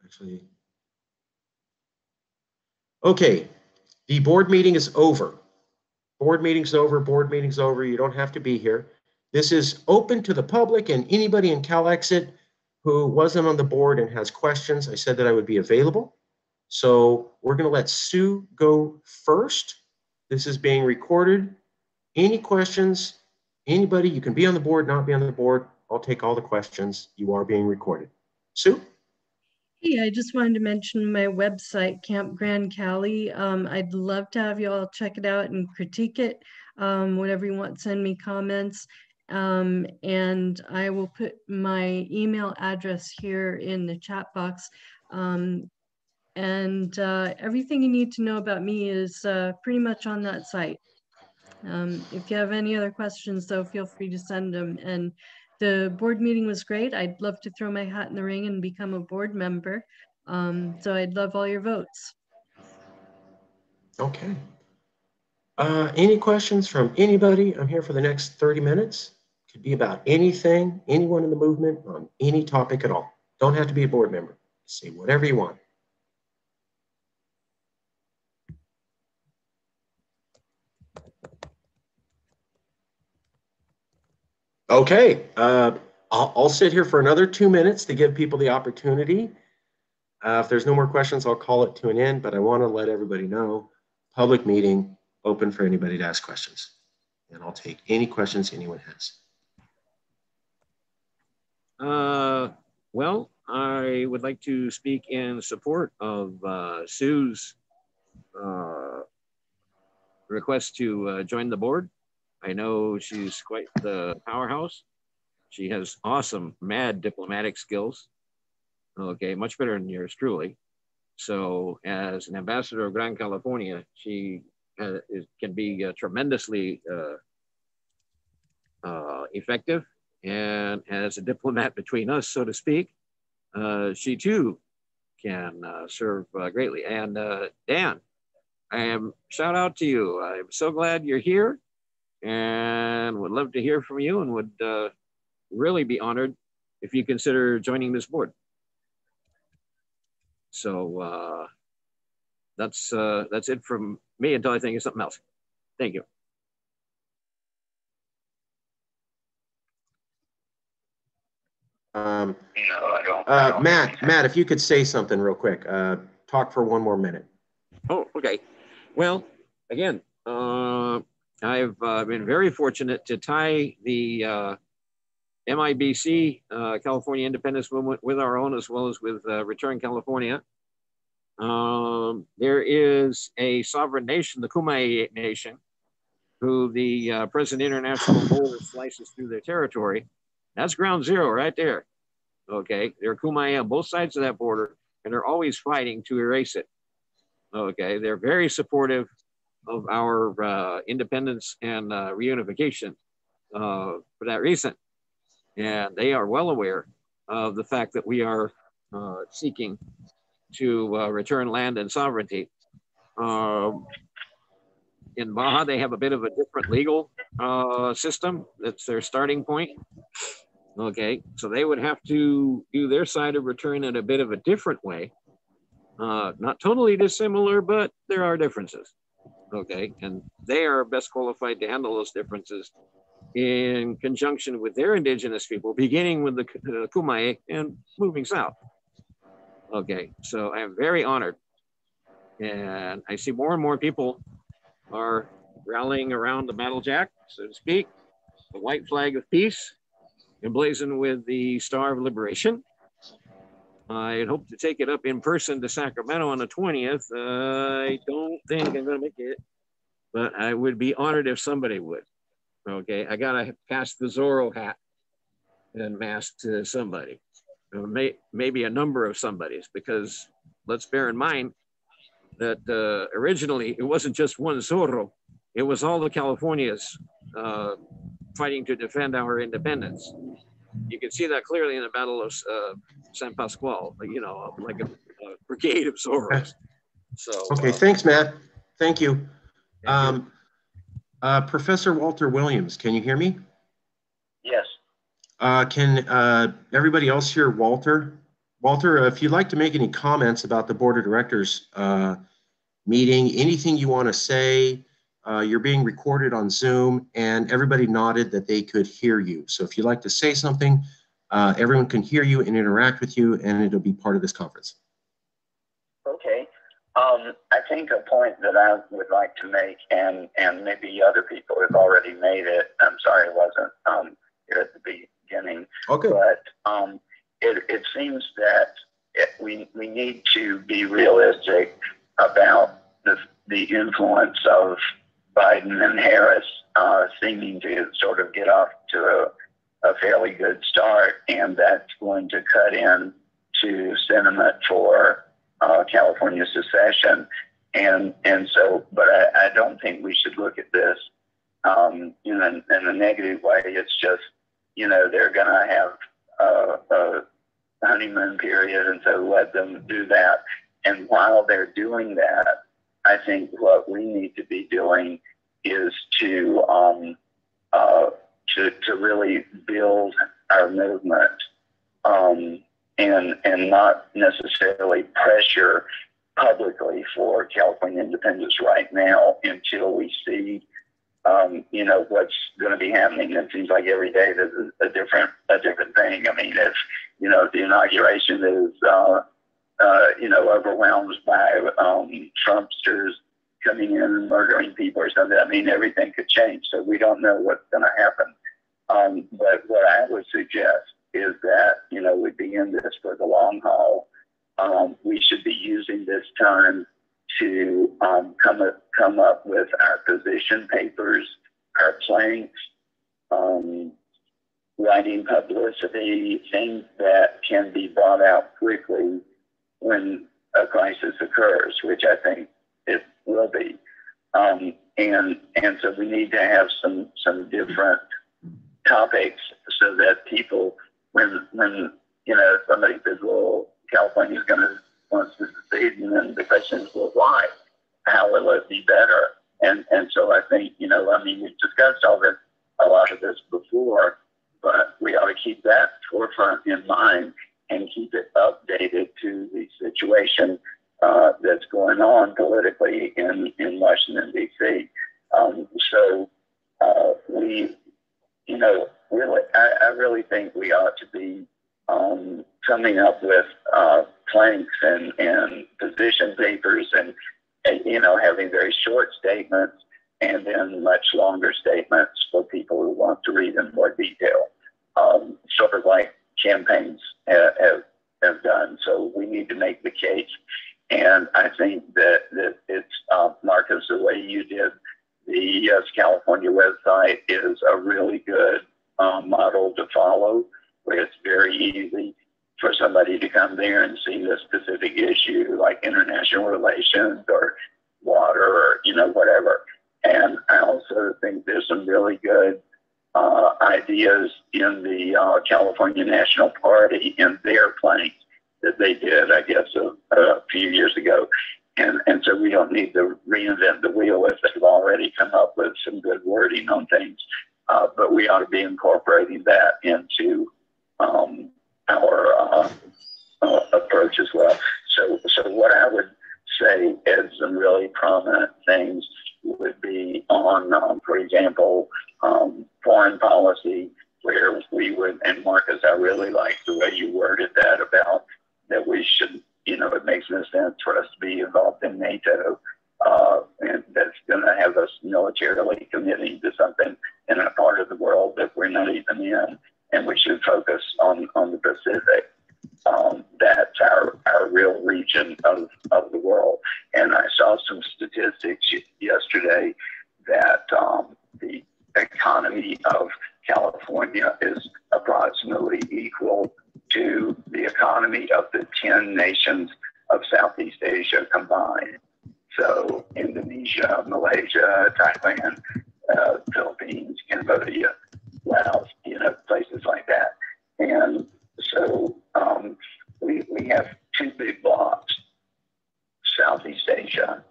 Actually, okay, the board meeting is over. Board meeting's over, board meeting's over. You don't have to be here. This is open to the public and anybody in CALEXIT who wasn't on the board and has questions. I said that I would be available. So we're going to let Sue go first. This is being recorded. Any questions? Anybody, you can be on the board, not be on the board. I'll take all the questions. You are being recorded. Sue? Hey, I just wanted to mention my website, Camp Grand Cali. I'd love to have you all check it out and critique it. Whatever you want, send me comments. And I will put my email address here in the chat box. Everything you need to know about me is pretty much on that site. If you have any other questions, though, feel free to send them. And the board meeting was great. I'd love to throw my hat in the ring and become a board member. So I'd love all your votes. Okay. Any questions from anybody? I'm here for the next 30 minutes. Could be about anything, anyone in the movement, on any topic at all. Don't have to be a board member. Say whatever you want. Okay, I'll sit here for another 2 minutes to give people the opportunity. If there's no more questions, I'll call it to an end, but I want to let everybody know, public meeting, open for anybody to ask questions. And I'll take any questions anyone has. Well, I would like to speak in support of Sue's request to join the board. I know she's quite the powerhouse. She has awesome, mad diplomatic skills. Okay, much better than yours, truly. So as an ambassador of Gran California, she can be tremendously effective. And as a diplomat between us, so to speak, she too can serve greatly. And Dan, shout out to you. I'm so glad you're here and would love to hear from you and would really be honored if you consider joining this board. So that's it from me until I think of something else. Thank you. Matt, if you could say something real quick, talk for 1 more minute. Oh, okay. Well, again, I've been very fortunate to tie the MIBC, California Independence Movement, with our own, as well as with Return California. There is a sovereign nation, the Kumeyaay Nation, who the present international border slices through their territory. That's ground zero right there. Okay, there are Kumeyaay on both sides of that border, and they're always fighting to erase it. Okay, they're very supportive of our independence and reunification for that reason. And they are well aware of the fact that we are seeking to return land and sovereignty. In Baja, they have a bit of a different legal system. That's their starting point. Okay, so they would have to do their side of return in a bit of a different way. Not totally dissimilar, but there are differences. Okay, and they are best qualified to handle those differences in conjunction with their indigenous people, beginning with the Kumeyaay and moving south. Okay, so I am very honored. And I see more and more people are rallying around the battle jack, so to speak, the white flag of peace, emblazoned with the Star of Liberation. I hope to take it up in person to Sacramento on the 20th. I don't think I'm going to make it, but I would be honored if somebody would. Okay, I got to pass the Zorro hat and mask to somebody, or maybe a number of somebodies, because let's bear in mind that originally it wasn't just one Zorro, it was all the Californias fighting to defend our independence. You can see that clearly in the Battle of San Pascual, you know, like a brigade of Zorros. So, okay, thanks, Matt. Thank you. Professor Walter Williams, can you hear me? Yes. Can everybody else hear Walter? Walter, if you'd like to make any comments about the Board of Directors meeting, anything you want to say, you're being recorded on Zoom, and everybody nodded that they could hear you. So if you'd like to say something, everyone can hear you and interact with you, and it'll be part of this conference. Okay. I think a point that I would like to make, and maybe other people have already made it, I'm sorry it wasn't here at the beginning, Okay. but it seems that we need to be realistic about the influence of Biden and Harris seeming to sort of get off to a fairly good start, and that's going to cut in to sentiment for California secession. And so, but I don't think we should look at this in a negative way. It's just, they're going to have a honeymoon period, and so let them do that. And while they're doing that, I think what we need to be doing is to really build our movement, and not necessarily pressure publicly for California independence right now until we see what's going to be happening. It seems like every day there's a different thing. I mean, if the inauguration is overwhelmed by Trumpsters coming in and murdering people or something, I mean, everything could change. So we don't know what's going to happen. But what I would suggest is that, we begin this for the long haul. We should be using this time to come up with our position papers, our planks, writing publicity, things that can be brought out quickly when a crisis occurs, which I think it will be. And so we need to have some different topics so that people, when somebody says, well, California wants to secede, and then the question is, well, why? How will it be better? And so I think, we've discussed a lot of this before, but we ought to keep that forefront in mind and keep it updated to the situation that's going on politically in Washington, D.C. So we, really, I really think we ought to be coming up with planks and position papers and having very short statements and then much longer statements for people who want to read in more detail, sort of like campaigns have done. So we need to make the case. And I think that it's, Marcus, the way you did the California website is a really good model to follow, where it's very easy for somebody to come there and see the specific issue like international relations or water or, whatever. And I also think there's some really good ideas in the California National Party in their planks that they did, I guess, a few years ago. And so we don't need to reinvent the wheel if they've already come up with some good wording on things. But we ought to be incorporating that into our approach as well. So what I would say is some really prominent things would be on, for example, foreign policy, where we would, and Marcus, I really like the way you worded that about that we should, it makes no sense for us to be involved in NATO, and that's going to have us militarily committing to something in a part of the world that we're not even in, and we should focus on the Pacific. That's our real region of the world. And I saw some statistics yesterday that the economy of California is approximately equal to the economy of the 10 nations of Southeast Asia combined. So Indonesia, Malaysia, Thailand, Philippines, Cambodia, Laos, places like that. And so we have two big blocks, Southeast Asia,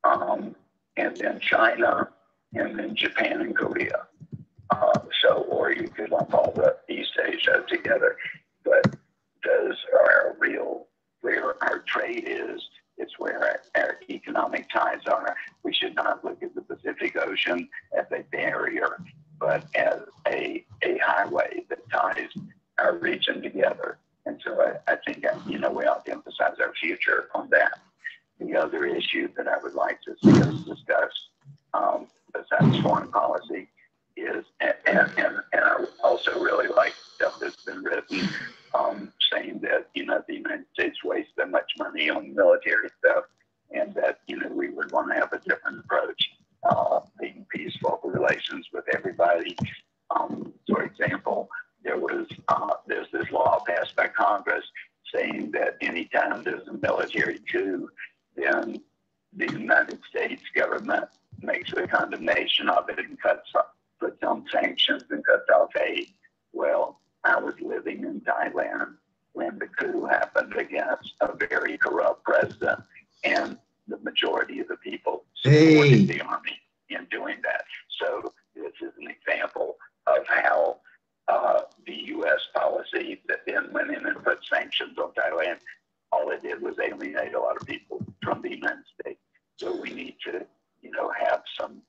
and then China, and then Japan and Korea. Or you could lump all the East push us together. But those are where our trade is. It's where our economic ties are. We should not look at the Pacific Ocean as a barrier, but as a highway that ties our region together. And so I think, we ought to emphasize our future on that. The other issue that I would like to see us discuss, besides foreign policy, is, and I also really like stuff that's been written, saying that, the United States wastes so much money on military stuff, and that, we would want to have a different approach, being peaceful relations with everybody. For example, there's this law passed by Congress saying that anytime there's a military coup, then the United States government makes a condemnation of it and puts on sanctions and cuts off aid. Well, I was living in Thailand when the coup happened against a very corrupt president, and the majority of the people supported the army in doing that. So this is an example of how the U.S. policy that then went in and put sanctions on Thailand, all it did was alienate a lot of people from the United States. So we need to, have some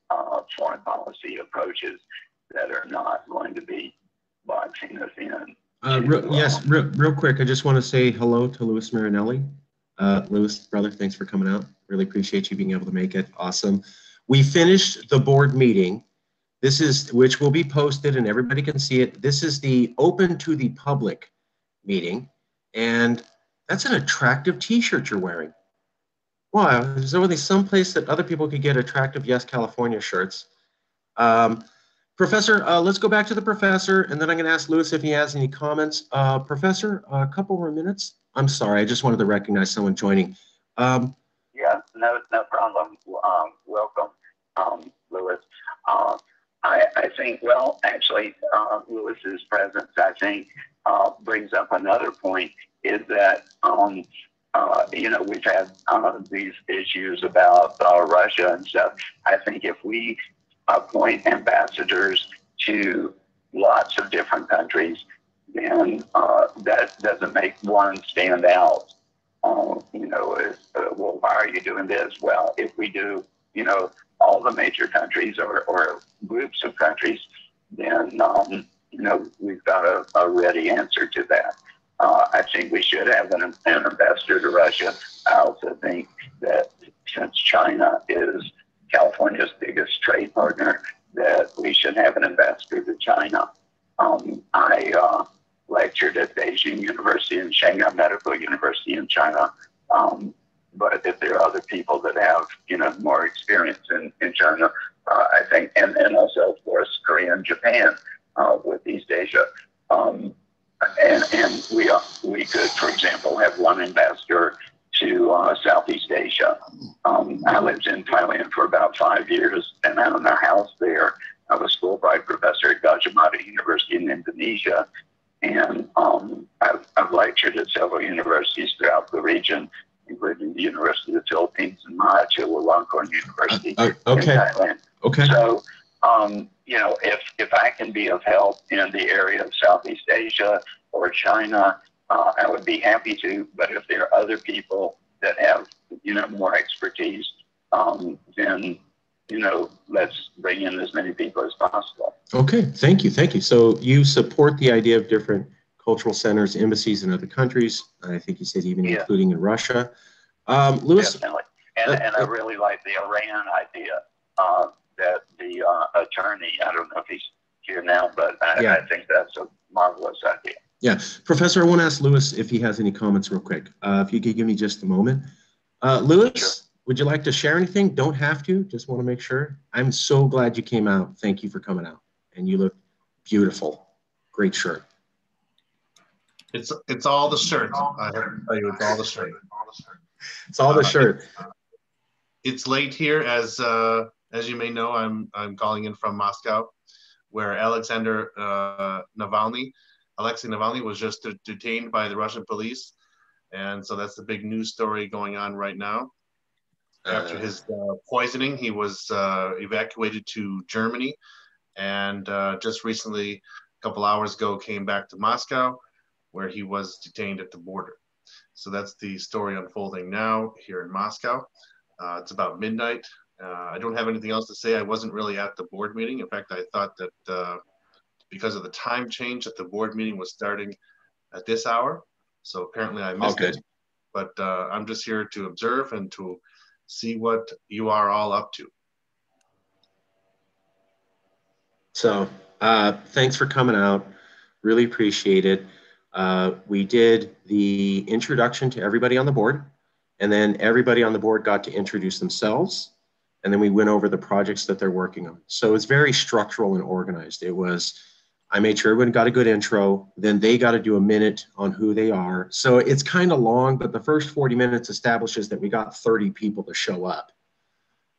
foreign policy approaches that are not going to be boxing us in. Real quick, I just want to say hello to Louis Marinelli. Louis, brother, thanks for coming out. Really appreciate you being able to make it. Awesome. We finished the board meeting. This is, which will be posted and everybody can see it. This is the open to the public meeting. And that's an attractive t-shirt you're wearing. Wow, there's only some place that other people could get attractive Yes California shirts. Professor, let's go back to the professor, and then I'm going to ask Louis if he has any comments. Professor, a couple more minutes. I'm sorry, I just wanted to recognize someone joining. Yeah, no problem. Welcome, Louis. I think, well, actually, Louis's presence, I think, brings up another point, is that, we've had these issues about Russia and stuff. I think if we appoint ambassadors to lots of different countries, then that doesn't make one stand out. Well, why are you doing this? Well, if we do, all the major countries or groups of countries, then, we've got a ready answer to that. I think we should have an ambassador to Russia. I also think that since China is California's biggest trade partner, that we should have an ambassador to China. I lectured at Beijing University and Shanghai Medical University in China. But if there are other people that have, more experience in China, I think, and also, of course, Korea and Japan with East Asia. And we could, for example, have one ambassador to Southeast Asia. I lived in Thailand for about 5 years, and I own a house there. I was Fulbright professor at Gajah Mada University in Indonesia, and I've lectured at several universities throughout the region, including the University of the Philippines and Chulalongkorn University in Thailand. Okay. So, if I can be of help in the area of Southeast Asia or China, I would be happy to. But if there are other people that have, more expertise, then, let's bring in as many people as possible. Okay, thank you. So you support the idea of different cultural centers, embassies in other countries. I think you said even including in Russia. Louis? Definitely. And I really like the Iran idea that the attorney, I don't know if he's here now, but I think that's a marvelous idea. Yeah. Professor, I want to ask Louis if he has any comments real quick. If you could give me just a moment. Louis, sure. Would you like to share anything? Don't have to. Just want to make sure. I'm so glad you came out. Thank you for coming out. And you look beautiful. Great shirt. It's all the shirt. I have to tell you, it's all the shirt. It's all the shirt. It's late here, as you may know. I'm calling in from Moscow, where Alexei Navalny was just detained by the Russian police, and so that's the big news story going on right now. After his poisoning, he was evacuated to Germany, and just recently couple hours ago came back to Moscow, where he was detained at the border. So that's the story unfolding now here in Moscow. It's about midnight. I don't have anything else to say. I wasn't really at the board meeting. In fact, I thought that because of the time change that the board meeting was starting at this hour. So apparently I missed it. But I'm just here to observe and to see what you are all up to. So thanks for coming out. Really appreciate it. We did the introduction to everybody on the board, and then everybody on the board got to introduce themselves, and then we went over the projects that they're working on. So it's very structural and organized. It was, I made sure everyone got a good intro, then they got to do a minute on who they are. So it's kind of long, but the first 40 minutes establishes that we got 30 people to show up.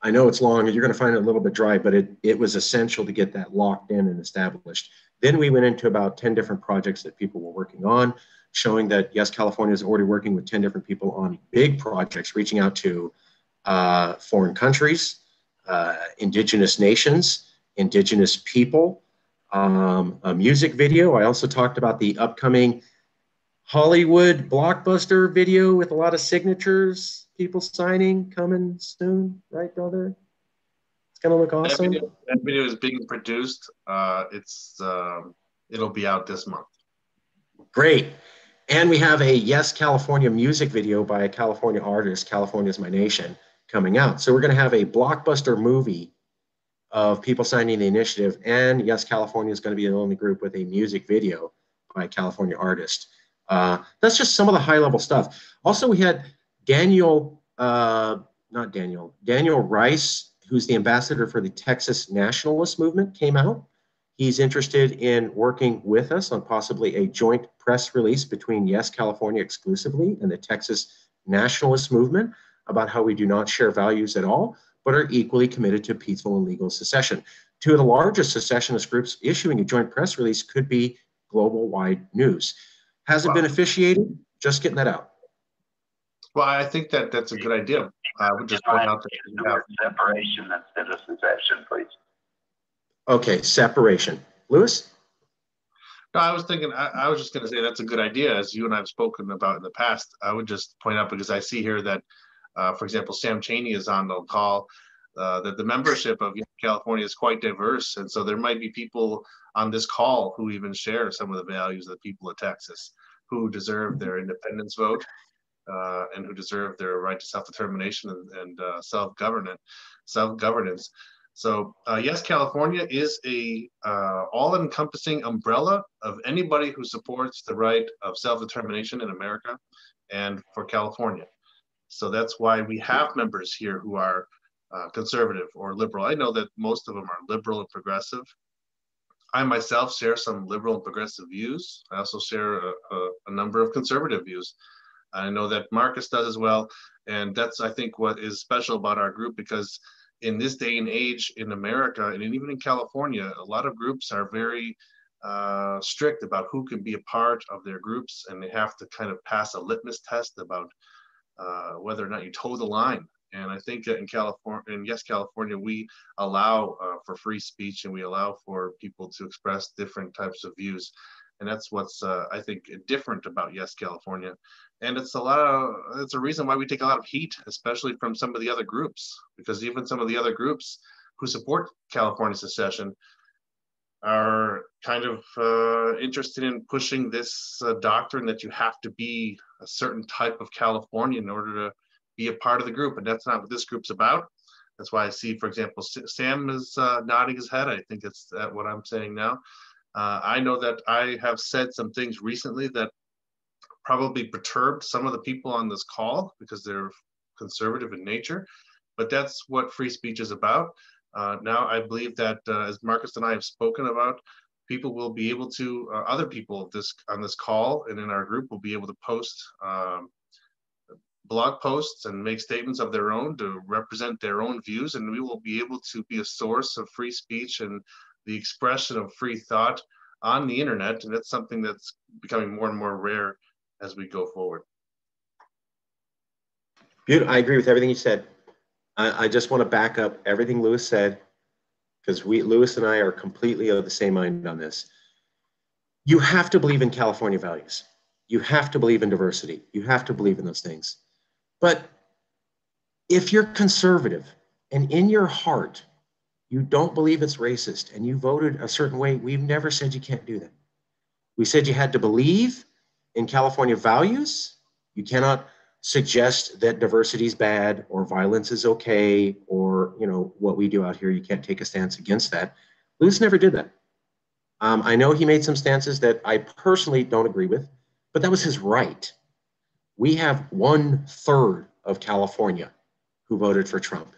I know it's long and you're going to find it a little bit dry, but it was essential to get that locked in and established. Then we went into about 10 different projects that people were working on, showing that, yes, California is already working with 10 different people on big projects, reaching out to foreign countries, indigenous nations, indigenous people, a music video. I also talked about the upcoming Hollywood blockbuster video with a lot of signatures, people signing, coming soon, right, brother? It's gonna look awesome. That video is being produced. It'll be out this month. Great. And we have a Yes California music video by a California artist, California's My Nation, coming out. So we're gonna have a blockbuster movie of people signing the initiative, and Yes California is gonna be the only group with a music video by a California artist. That's just some of the high level stuff. Also, we had Daniel Rice, who's the ambassador for the Texas nationalist movement, came out. He's interested in working with us on possibly a joint press release between Yes California exclusively and the Texas nationalist movement about how we do not share values at all, but are equally committed to peaceful and legal secession. Two of the largest secessionist groups issuing a joint press release could be global-wide news. Hasn't been officiated, just getting that out. Well, I think that that's a good idea. I would just point out that you have separation instead of secession, please. Okay, separation. Lewis? No, I was thinking, I was just going to say that's a good idea, as you and I have spoken about in the past. I would just point out, because I see here that, for example, Sam Chaney is on the call, that the membership of California is quite diverse. And so there might be people on this call who even share some of the values of the people of Texas, who deserve their independence vote, and who deserve their right to self-determination and self-governance. So Yes California is a all-encompassing umbrella of anybody who supports the right of self-determination in America and for California. So that's why we have members here who are conservative or liberal. I know that most of them are liberal and progressive. I myself share some liberal and progressive views. I also share a number of conservative views. I know that Marcus does as well. And that's, I think, what is special about our group, because in this day and age in America, and even in California, a lot of groups are very strict about who can be a part of their groups, and they have to kind of pass a litmus test about whether or not you toe the line. And I think that in California, in Yes California, we allow for free speech, and we allow for people to express different types of views. And that's what's, I think, different about Yes California. And it's a reason why we take a lot of heat, especially from some of the other groups, because even some of the other groups who support California secession are kind of interested in pushing this doctrine that you have to be a certain type of Californian in order to be a part of the group. And that's not what this group's about. That's why I see, for example, Sam is nodding his head. I think it's what I'm saying now. I know that I have said some things recently that probably perturbed some of the people on this call because they're conservative in nature, but that's what free speech is about. Now, I believe that as Marcus and I have spoken about, people will be able to, other people on this call and in our group will be able to post blog posts and make statements of their own to represent their own views, and we will be able to be a source of free speech and the expression of free thought on the internet, and that's something that's becoming more and more rare as we go forward. Beautiful. I agree with everything you said. I just want to back up everything Lewis said, because Lewis and I are completely of the same mind on this. You have to believe in California values. You have to believe in diversity. You have to believe in those things. But if you're conservative and in your heart, you don't believe it's racist and you voted a certain way, we've never said you can't do that. We said you had to believe in California values. You cannot suggest that diversity is bad or violence is okay, or what we do out here. You can't take a stance against that. Lewis never did that. I know he made some stances that I personally don't agree with, but that was his right. We have 1/3 of California who voted for Trump.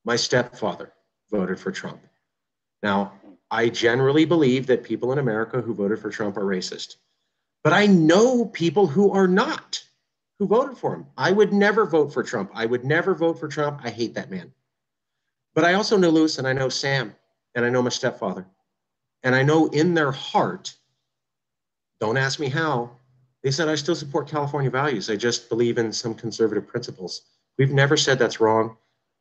My stepfather voted for Trump. Now, I generally believe that people in America who voted for Trump are racist, but I know people who are not, who voted for him. I would never vote for Trump. I would never vote for Trump. I hate that man. But I also know Lewis, and I know Sam, and I know my stepfather. And I know in their heart, don't ask me how, they said, I still support California values. I just believe in some conservative principles. We've never said that's wrong.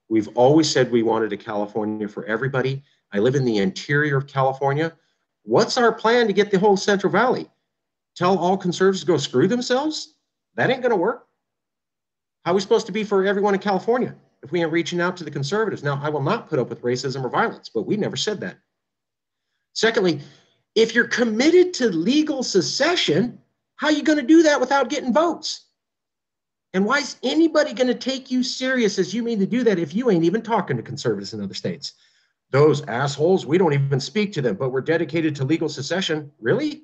We've always said we wanted a California for everybody. I live in the interior of California. What's our plan to get the whole Central Valley? Tell all conservatives to go screw themselves? That ain't going to work. How are we supposed to be for everyone in California if we ain't reaching out to the conservatives? Now, I will not put up with racism or violence, but we never said that. Secondly, if you're committed to legal secession, how are you going to do that without getting votes? And why is anybody going to take you serious as you mean to do that if you ain't even talking to conservatives in other states? Those assholes, we don't even speak to them, but we're dedicated to legal secession. Really?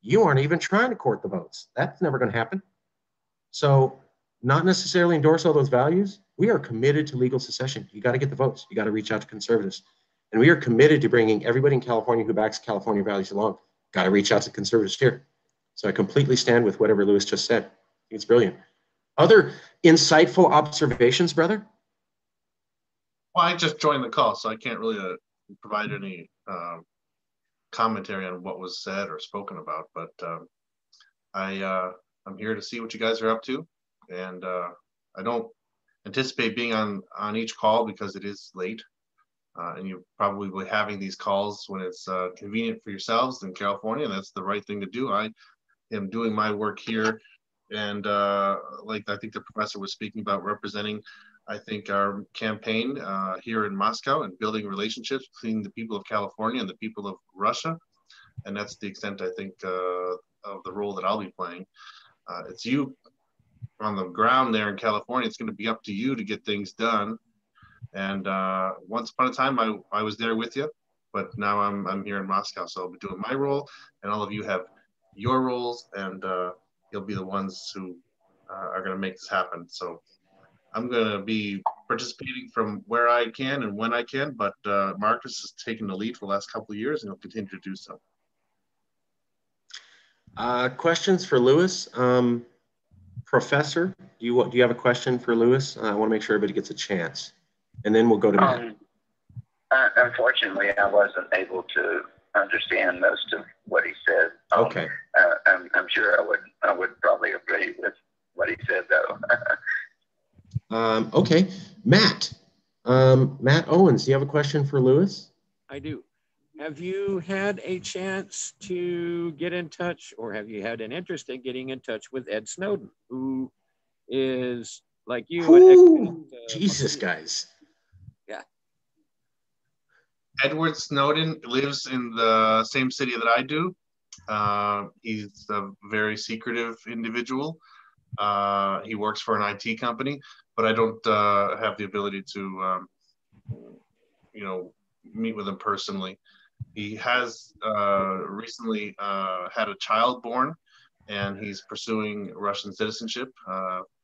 You aren't even trying to court the votes. That's never going to happen. So not necessarily endorse all those values. We are committed to legal secession. You got to get the votes. You got to reach out to conservatives. And we are committed to bringing everybody in California who backs California values along. Got to reach out to conservatives here. So I completely stand with whatever Lewis just said. I think it's brilliant. Other insightful observations, brother? Well, I just joined the call, so I can't really provide any commentary on what was said or spoken about. But I'm here to see what you guys are up to, and I don't anticipate being on each call because it is late, and you're probably having these calls when it's convenient for yourselves in California, and that's the right thing to do. I am doing my work here, and like I think the professor was speaking about, representing, I think, our campaign here in Moscow and building relationships between the people of California and the people of Russia. And that's the extent, I think, of the role that I'll be playing. It's you on the ground there in California. It's going to be up to you to get things done. And once upon a time, I was there with you, but now I'm here in Moscow. So I'll be doing my role, and all of you have your roles, and you'll be the ones who are going to make this happen. So I'm going to be participating from where I can and when I can, but Marcus has taken the lead for the last couple of years, and he'll continue to do so. Questions for Lewis? Professor, do you have a question for Lewis? I want to make sure everybody gets a chance, and then we'll go to Matt. Unfortunately, I wasn't able to understand most of what he said. Okay. I'm sure I would probably agree with what he said, though. Okay, Matt. Matt Owens, do you have a question for Lewis? I do. Have you had a chance to get in touch, or have you had an interest in getting in touch with Ed Snowden, who is, like you, an Jesus, guys. Yeah. Edward Snowden lives in the same city that I do. He's a very secretive individual. He works for an IT company, but I don't have the ability to, meet with him personally. He has recently had a child born, and he's pursuing Russian citizenship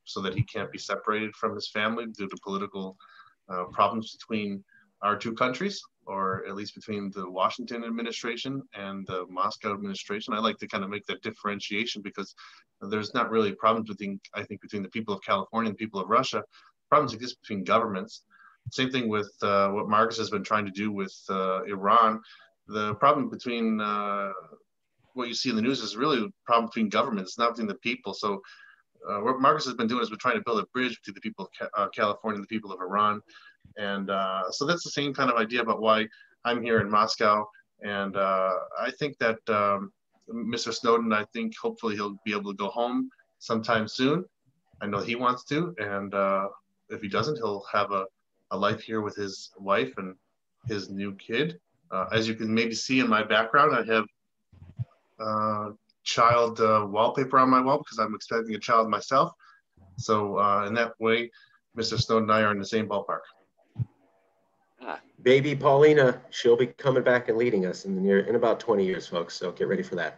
so that he can't be separated from his family due to political problems between our two countries, or at least between the Washington administration and the Moscow administration. I like to kind of make that differentiation because there's not really problems between the people of California and the people of Russia. Problems exist between governments. Same thing with what Marcus has been trying to do with Iran. The problem between what you see in the news is really a problem between governments, not between the people. So what Marcus has been doing is been trying to build a bridge between the people of California and the people of Iran. And so that's the same kind of idea about why I'm here in Moscow. And I think that Mr. Snowden, I think hopefully he'll be able to go home sometime soon. I know he wants to, and if he doesn't, he'll have a life here with his wife and his new kid. As you can maybe see in my background, I have child wallpaper on my wall because I'm expecting a child myself. So in that way, Mr. Snowden and I are in the same ballpark. Baby Paulina, she'll be coming back and leading us in about 20 years, folks. So get ready for that.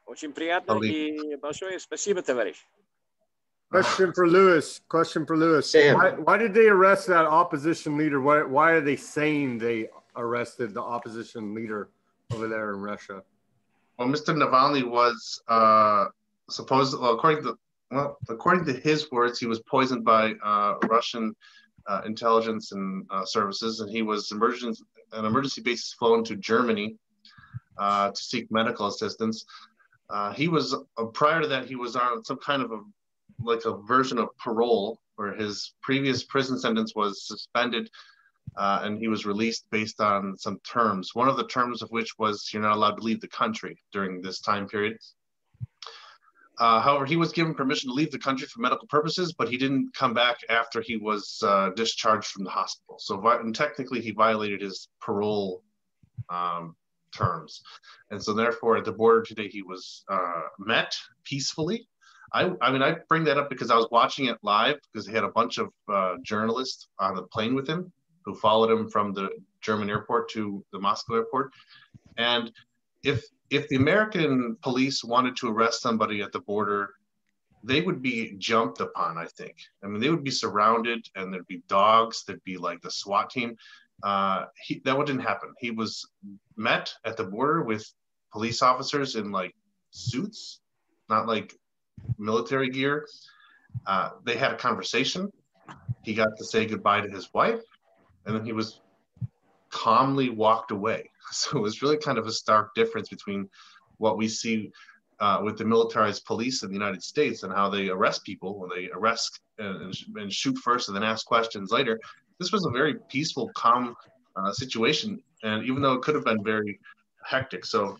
Очень приятно и большое спасибо, товарищ. Question for Lewis. Sam. Why did they arrest that opposition leader? Why are they saying they arrested the opposition leader over there in Russia? Well, Mr. Navalny was according to his words, he was poisoned by Russian intelligence and services, and he was an emergency basis flown to Germany to seek medical assistance. He was prior to that, he was on some kind of a version of parole, where his previous prison sentence was suspended, and he was released based on some terms. One of the terms of which was you're not allowed to leave the country during this time period. However, he was given permission to leave the country for medical purposes, but he didn't come back after he was discharged from the hospital. So technically, he violated his parole terms. And so therefore, at the border today, he was met peacefully. I mean, I bring that up because I was watching it live because he had a bunch of journalists on the plane with him who followed him from the German airport to the Moscow airport. And if the American police wanted to arrest somebody at the border, they would be jumped upon, I think. I mean, they would be surrounded and there'd be dogs, there'd be like the SWAT team. That wouldn't happen. He was met at the border with police officers in like suits, not like military gear. They had a conversation. He got to say goodbye to his wife, and then he was calmly walked away. So it was really kind of a stark difference between what we see with the militarized police in the United States and how they arrest people when they arrest and shoot first and then ask questions later. This was a very peaceful, calm situation, and even though it could have been very hectic. So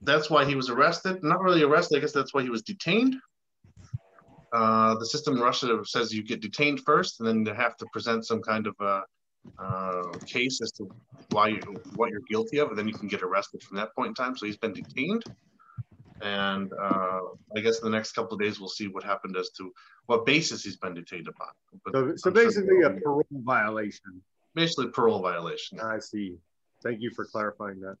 that's why he was arrested. Not really arrested, I guess that's why he was detained. The system in Russia says you get detained first, and then you have to present some kind of a case as to what you're guilty of, and then you can get arrested from that point in time. So he's been detained, and I guess in the next couple of days we'll see what happened as to what basis he's been detained upon. But so basically a parole violation. Basically parole violation. I see. Thank you for clarifying that.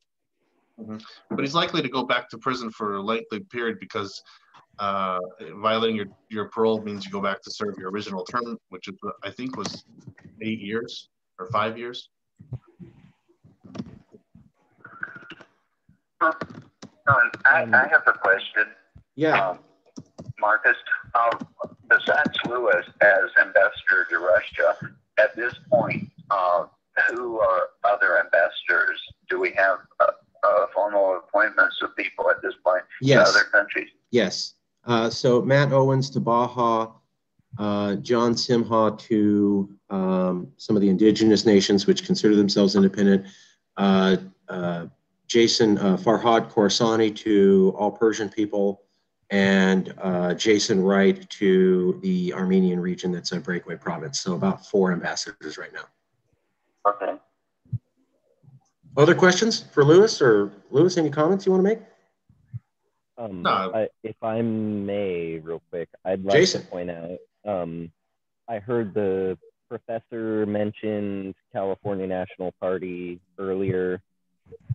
Mm-hmm. But he's likely to go back to prison for a lengthy period because violating your parole means you go back to serve your original term, which is, I think was 8 years or 5 years. I have a question. Yeah. Marcus, besides Lewis as ambassador to Russia, at this point, who are other ambassadors? Do we have formal appointments of people at this point in other countries? Yes. So Matt Owens to Baja, John Simha to some of the indigenous nations which consider themselves independent, Jason Farhad Khorsani to all Persian people, and Jason Wright to the Armenian region that's a breakaway province. So about 4 ambassadors right now. Okay. Other questions for Lewis? Or Lewis, any comments you want to make? No. If I may, real quick, I'd like Jason. to point out, I heard the professor mentioned California National Party earlier.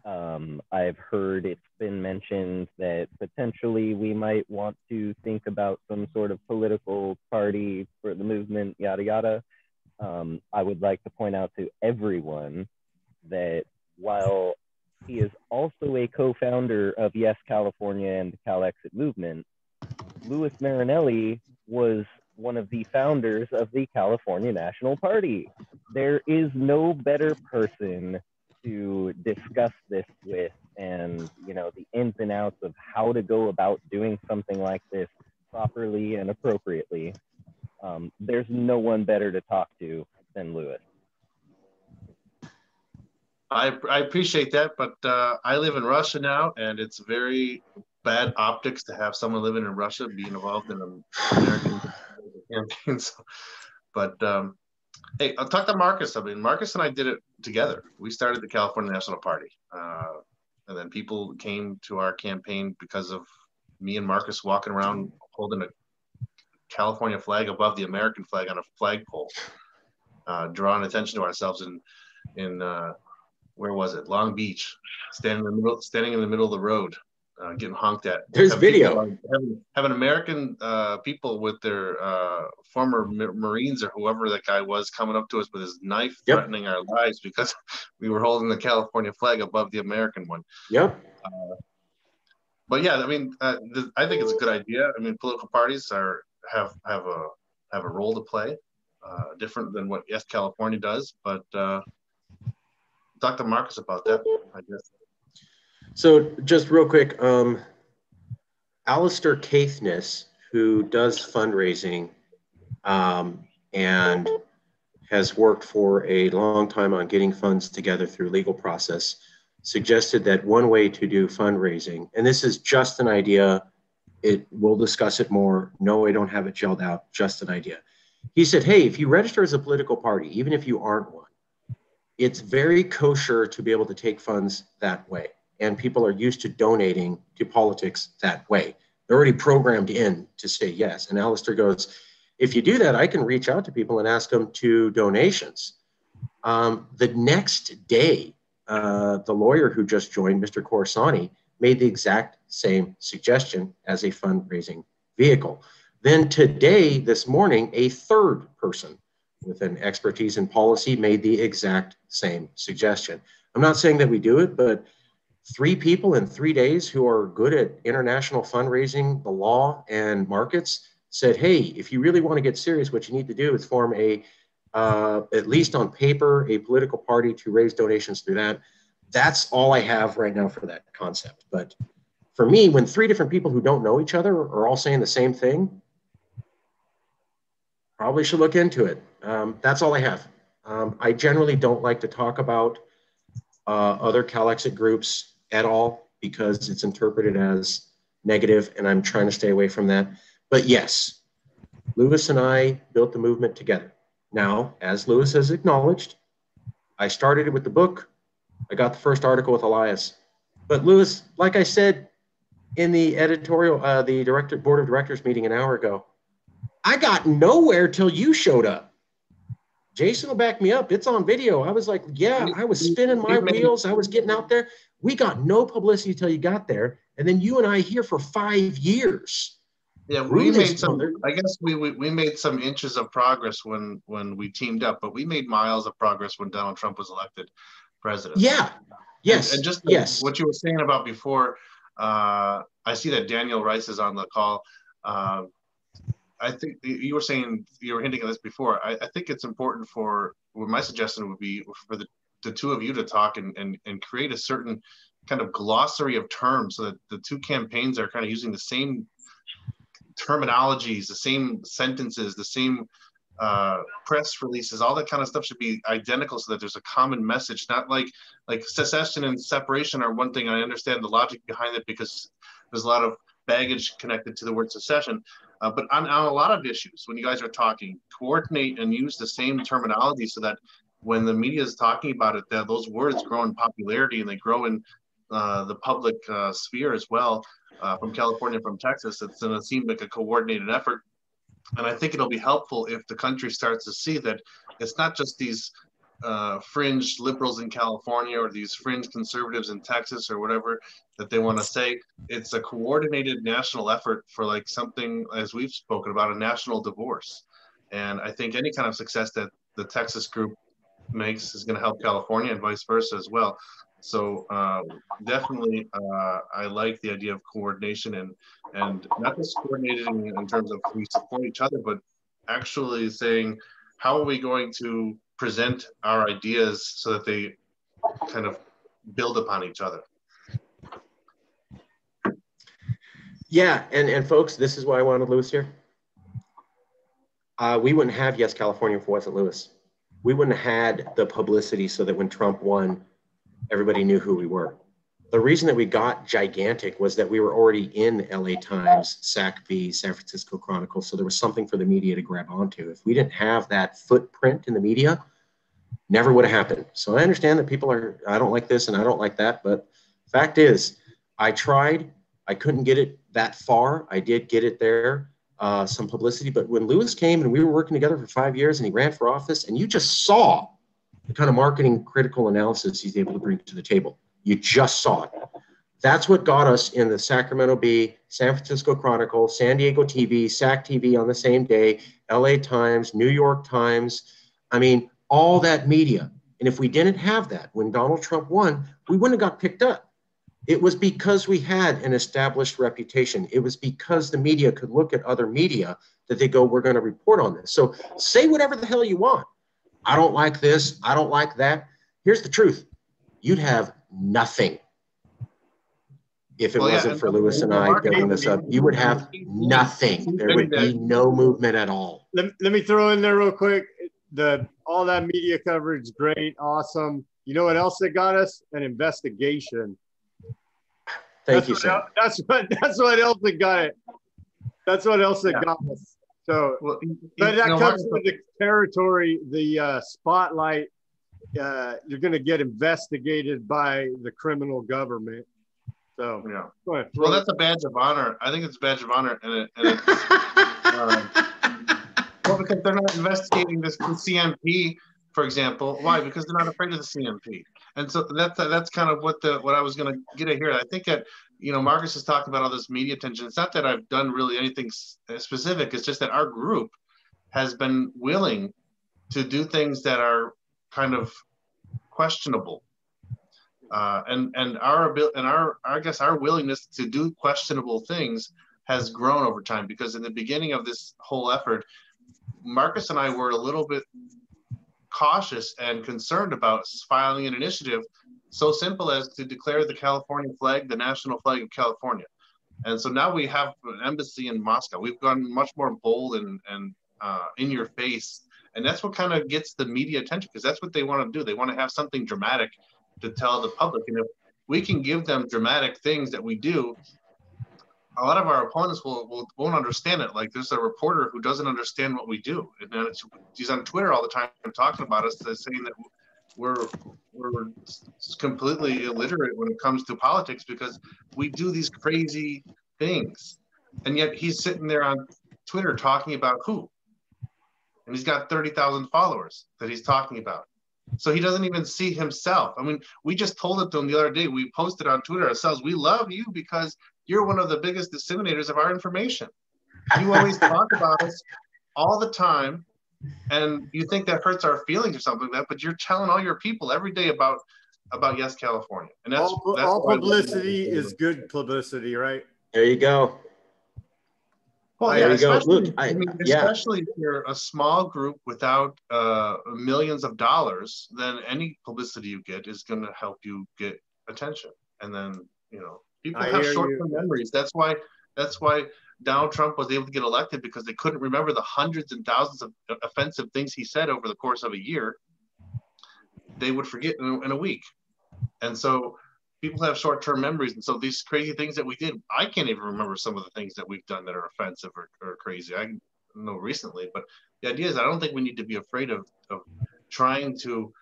I've heard it's been mentioned that potentially we might want to think about some sort of political party for the movement, yada, yada. I would like to point out to everyone that while he is also a co-founder of Yes California and the CALEXIT movement, Louis Marinelli was one of the founders of the California National Party. There is no better person to discuss this with, and the ins and outs of how to go about doing something like this properly and appropriately. There's no one better to talk to than Louis. I appreciate that, but I live in Russia now, and it's very bad optics to have someone living in Russia being involved in an American campaign. So, but hey, I'll talk to Marcus. I mean, Marcus and I did it together. We started the California National Party, and then people came to our campaign because of me and Marcus walking around holding a California flag above the American flag on a flagpole, drawing attention to ourselves in where was it? Long Beach, standing in the middle of the road, getting honked at. There's video. Having American people with their former Marines or whoever that guy was coming up to us with his knife, threatening our lives because we were holding the California flag above the American one. Yep. But yeah, I mean, I think it's a good idea. I mean, political parties have a role to play, different than what Yes California does, but. Talk to Marcus about that, I guess. So just real quick, Alistair Caithness, who does fundraising and has worked for a long time on getting funds together through legal process, suggested that one way to do fundraising, and this is just an idea, we'll discuss it more. No, I don't have it gelled out, just an idea. He said, hey, if you register as a political party, even if you aren't one, it's very kosher to be able to take funds that way. And people are used to donating to politics that way. They're already programmed in to say yes. And Alistair goes, if you do that, I can reach out to people and ask them to donations. The next day, the lawyer who just joined, Mr. Corsani, made the exact same suggestion as a fundraising vehicle. Then today, this morning, a third person with an expertise in policy made the exact same suggestion. I'm not saying that we do it, but 3 people in 3 days who are good at international fundraising, the law, and markets said, hey, if you really want to get serious, what you need to do is form at least on paper, a political party to raise donations through that. That's all I have right now for that concept. But for me, when 3 different people who don't know each other are all saying the same thing, probably should look into it. That's all I have. I generally don't like to talk about other CALEXIT groups at all because it's interpreted as negative, and I'm trying to stay away from that. But yes, Lewis and I built the movement together. Now, as Lewis has acknowledged, I started it with the book. I got the first article with Elias. But Lewis, like I said in the editorial, the board of directors meeting an hour ago, I got nowhere till you showed up. Jason will back me up. It's on video. I was like, yeah, I was spinning my wheels. I was getting out there. We got no publicity till you got there. And then you and I here for 5 years. Yeah, we made some, I guess we made some inches of progress when we teamed up, but we made miles of progress when Donald Trump was elected president. Yeah. Yes. And just what you were saying about before, I see that Daniel Rice is on the call. I think you were saying, you were hinting at this before. I think it's important my suggestion would be for the 2 of you to talk and create a certain kind of glossary of terms so that the 2 campaigns are kind of using the same terminologies, the same sentences, the same press releases, all that kind of stuff should be identical so that there's a common message, not like secession and separation are one thing. I understand the logic behind it because there's a lot of baggage connected to the word secession. But on a lot of issues, when you guys are talking, coordinate and use the same terminology so that when the media is talking about it, those words grow in popularity and they grow in the public sphere as well, from California, from Texas. It's going to seem like a coordinated effort. And I think it'll be helpful if the country starts to see that it's not just these fringe liberals in California or these fringe conservatives in Texas or whatever that they want to say. It's a coordinated national effort for like something, as we've spoken about, a national divorce. And I think any kind of success that the Texas group makes is going to help California and vice versa as well. So definitely, I like the idea of coordination and not just coordinating in terms of we support each other, but actually saying, how are we going to present our ideas so that they kind of build upon each other? Yeah, and folks, this is why I wanted Lewis here. We wouldn't have Yes California if it wasn't Lewis. We wouldn't have had the publicity so that when Trump won, everybody knew who we were. The reason that we got gigantic was that we were already in LA Times, SAC-B, San Francisco Chronicle, so there was something for the media to grab onto. If we didn't have that footprint in the media, never would have happened. So I understand that people are, I don't like this and I don't like that, but fact is, I tried, I couldn't get it that far. I did get it there, some publicity, but when Lewis came and we were working together for 5 years and he ran for office, and you just saw the kind of marketing critical analysis he's able to bring to the table. You just saw it. That's what got us in the Sacramento Bee, San Francisco Chronicle, San Diego TV, SAC TV on the same day, LA Times, New York Times. I mean, all that media. And if we didn't have that, when Donald Trump won, we wouldn't have got picked up. It was because we had an established reputation. It was because the media could look at other media that they go, we're going to report on this. So say whatever the hell you want. I don't like this. I don't like that. Here's the truth. You'd have nothing. If it wasn't for Lewis and I building this up, you would have nothing. There would be no movement at all. Let me throw in there real quick. All that media coverage, great, awesome. You know what else that got us? An investigation. Thank you, Sam. That's what else that got it. That's what else that got us. So, but that comes with the territory, the spotlight. You're going to get investigated by the criminal government. So, yeah. Well, that's a badge of honor. I think it's a badge of honor, and it's, well, because they're not investigating this CMP, for example. Why? Because they're not afraid of the CMP. And so that's kind of what I was going to get at here. I think that, you know, Marcus has talked about all this media attention. It's not that I've done really anything specific. It's just that our group has been willing to do things that are kind of questionable. And I guess our willingness to do questionable things has grown over time, because in the beginning of this whole effort, Marcus and I were a little bit cautious and concerned about filing an initiative so simple as to declare the California flag the national flag of California. And so now we have an embassy in Moscow. We've gone much more bold and in your face. And that's what kind of gets the media attention, because that's what they want to do. They want to have something dramatic to tell the public. And if we can give them dramatic things that we do, a lot of our opponents won't understand it. Like, there's a reporter who doesn't understand what we do, and he's on Twitter all the time talking about us, saying that we're completely illiterate when it comes to politics because we do these crazy things. And yet he's sitting there on Twitter talking about who? And he's got 30,000 followers that he's talking about. So he doesn't even see himself. I mean, we just told it to him the other day. We posted on Twitter ourselves, we love you because you're one of the biggest disseminators of our information. You always talk about us all the time, and you think that hurts our feelings or something like that, but you're telling all your people every day about Yes California. And that's all publicity is good publicity, right? There you go. Well, there you go. Look, especially if you're a small group without millions of dollars, then any publicity you get is going to help you get attention. And then, you know, people have short-term memories. That's why Donald Trump was able to get elected, because they couldn't remember the hundreds and thousands of offensive things he said over the course of a year. They would forget in a week. And so people have short-term memories. And so these crazy things that we did, I can't even remember some of the things that we've done that are offensive or crazy. I know recently, but the idea is I don't think we need to be afraid of trying to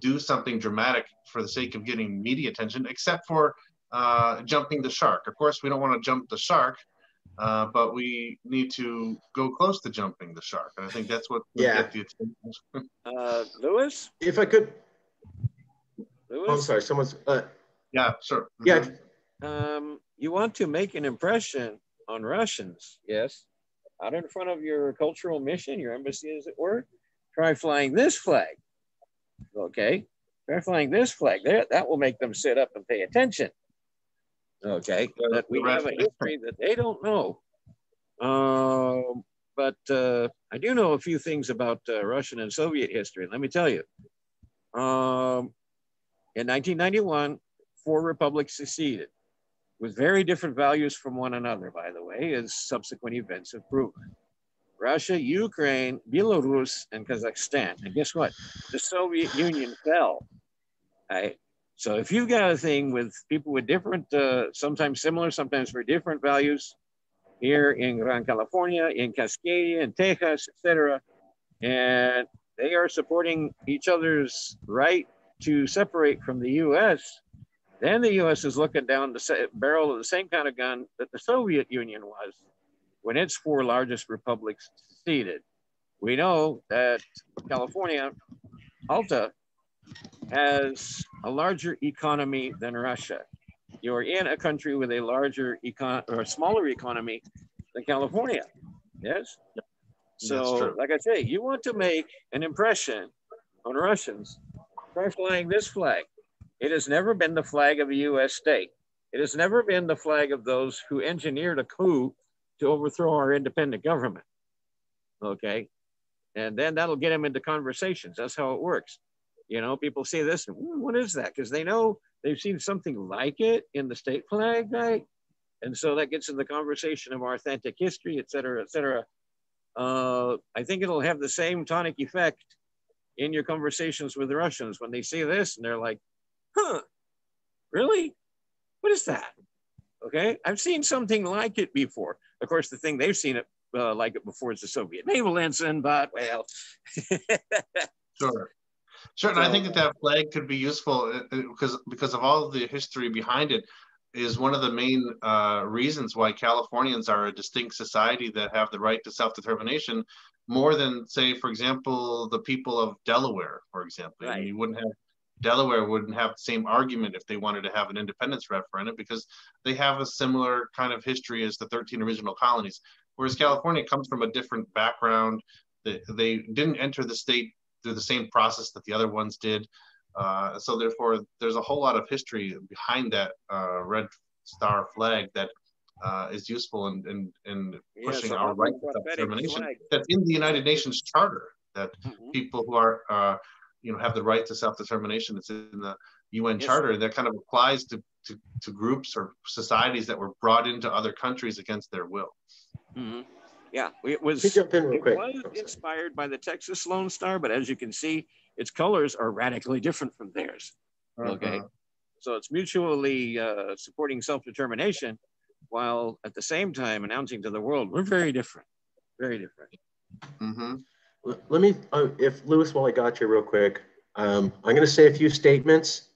do something dramatic for the sake of getting media attention, except for jumping the shark. Of course, we don't want to jump the shark, but we need to go close to jumping the shark. And I think that's what will get the attention. Lewis? If I could. Lewis? Oh, I'm sorry, someone's. Yeah, sure. Yeah. You want to make an impression on Russians, yes? Out in front of your cultural mission, your embassy, as it were, try flying this flag. Okay? Try flying this flag. That will make them sit up and pay attention. Okay? That we have a history that they don't know. But I do know a few things about Russian and Soviet history. Let me tell you. In 1991, 4 republics seceded with very different values from one another, by the way, as subsequent events have proven. Russia, Ukraine, Belarus, and Kazakhstan. And guess what? The Soviet Union fell. So if you've got a thing with people with different, sometimes similar, sometimes very different values here in Gran California, in Cascadia, in Texas, etc., and they are supporting each other's right to separate from the U.S., then the U.S. is looking down the barrel of the same kind of gun that the Soviet Union was when its four largest republics seceded. We know that California, Alta, has a larger economy than Russia. You're in a country with a larger or smaller economy than California. Yes? So, like I say, you want to make an impression on Russians, try flying this flag. It has never been the flag of a U.S. state. It has never been the flag of those who engineered a coup to overthrow our independent government. Okay? And then that'll get them into conversations. That's how it works. You know, people see this and, what is that? Because they know they've seen something like it in the state flag, right? And so that gets in the conversation of our authentic history, et cetera, et cetera. I think it'll have the same tonic effect in your conversations with the Russians when they see this and they're like, huh, really? What is that? Okay, I've seen something like it before. Of course, the thing they've seen it like it before is the Soviet naval ensign, but well. Sure. Sure, and I think that flag could be useful because of all of the history behind it is one of the main reasons why Californians are a distinct society that have the right to self-determination more than, say, for example, the people of Delaware, for example. Right. And you wouldn't have Delaware wouldn't have the same argument if they wanted to have an independence referendum because they have a similar kind of history as the 13 original colonies. Whereas California comes from a different background. They didn't enter the state through the same process that the other ones did. So therefore, there's a whole lot of history behind that red star flag that is useful in pushing our right to self-determination. That's in the United Nations Charter, that people who are have the right to self-determination. It's in the UN Charter, and that kind of applies to groups or societies that were brought into other countries against their will. Yeah, it was inspired by the Texas Lone Star, but as you can see, its colors are radically different from theirs. Okay, so it's mutually supporting self-determination, while at the same time announcing to the world, we're very different, very different. Let me, if Louis, while I got you real quick, I'm going to say a few statements,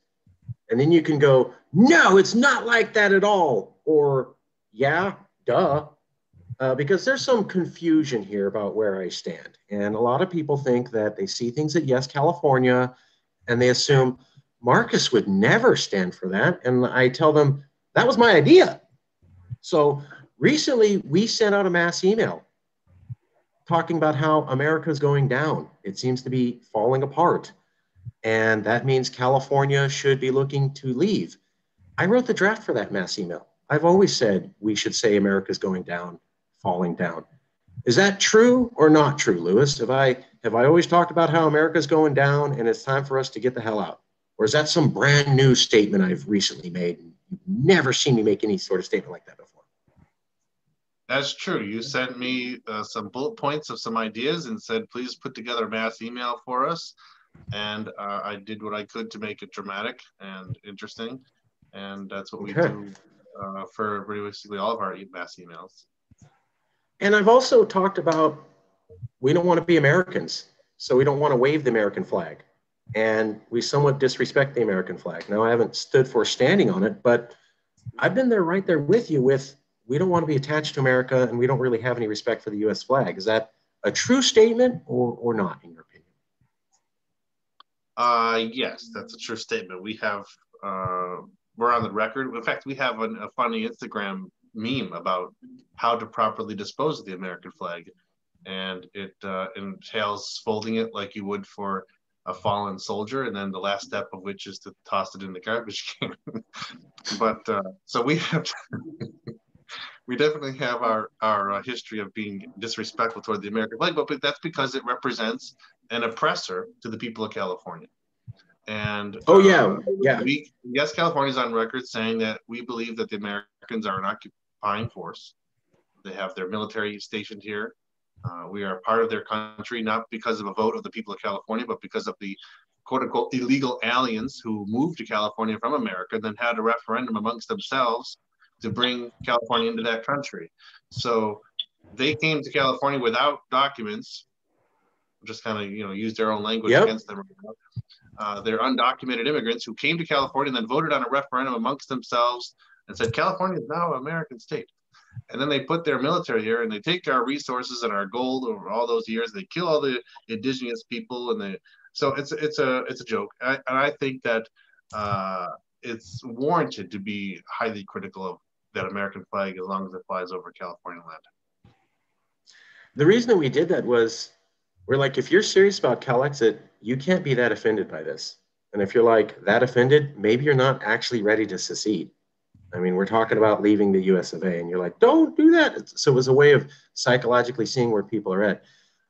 and then you can go, no, it's not like that at all, or yeah, duh. Because there's some confusion here about where I stand. And a lot of people think that they see things at Yes California and they assume Marcus would never stand for that. And I tell them, that was my idea. So recently we sent out a mass email talking about how America is going down. It seems to be falling apart. And that means California should be looking to leave. I wrote the draft for that mass email. I've always said we should say America's going down, falling down. Is that true or not true, Louis? Have I always talked about how America's going down and it's time for us to get the hell out? Or is that some brand new statement I've recently made? You've never seen me make any sort of statement like that before. That's true. You sent me some bullet points of some ideas and said, please put together a mass email for us. And I did what I could to make it dramatic and interesting. And that's what we do for basically all of our mass emails. And I've also talked about we don't want to be Americans, so we don't want to wave the American flag. And we somewhat disrespect the American flag. Now, I haven't stood for standing on it, but I've been there right there with you with we don't want to be attached to America and we don't really have any respect for the U.S. flag. Is that a true statement or not, in your opinion? Yes, that's a true statement. We have, we're on the record. In fact, we have a funny Instagram meme about how to properly dispose of the American flag. And it entails folding it like you would for a fallen soldier. And then the last step of which is to toss it in the garbage can. But so we have, we definitely have our history of being disrespectful toward the American flag, but that's because it represents an oppressor to the people of California. And Yes, California is on record saying that we believe that the Americans are an occupying force. They have their military stationed here. We are part of their country, not because of a vote of the people of California, but because of the quote unquote illegal aliens who moved to California from America, then had a referendum amongst themselves to bring California into that country. So they came to California without documents, just kind of, use their own language against them. They're undocumented immigrants who came to California and then voted on a referendum amongst themselves and said, California is now an American state. And then they put their military here and they take our resources and our gold over all those years. They kill all the indigenous people, and so it's a joke. And I think that it's warranted to be highly critical of that American flag as long as it flies over California land. The reason that we did that was, we're like, if you're serious about CALEXIT, you can't be that offended by this. And if you're like that offended, maybe you're not actually ready to secede. I mean, we're talking about leaving the US of A, and you're like, don't do that. So it was a way of psychologically seeing where people are at.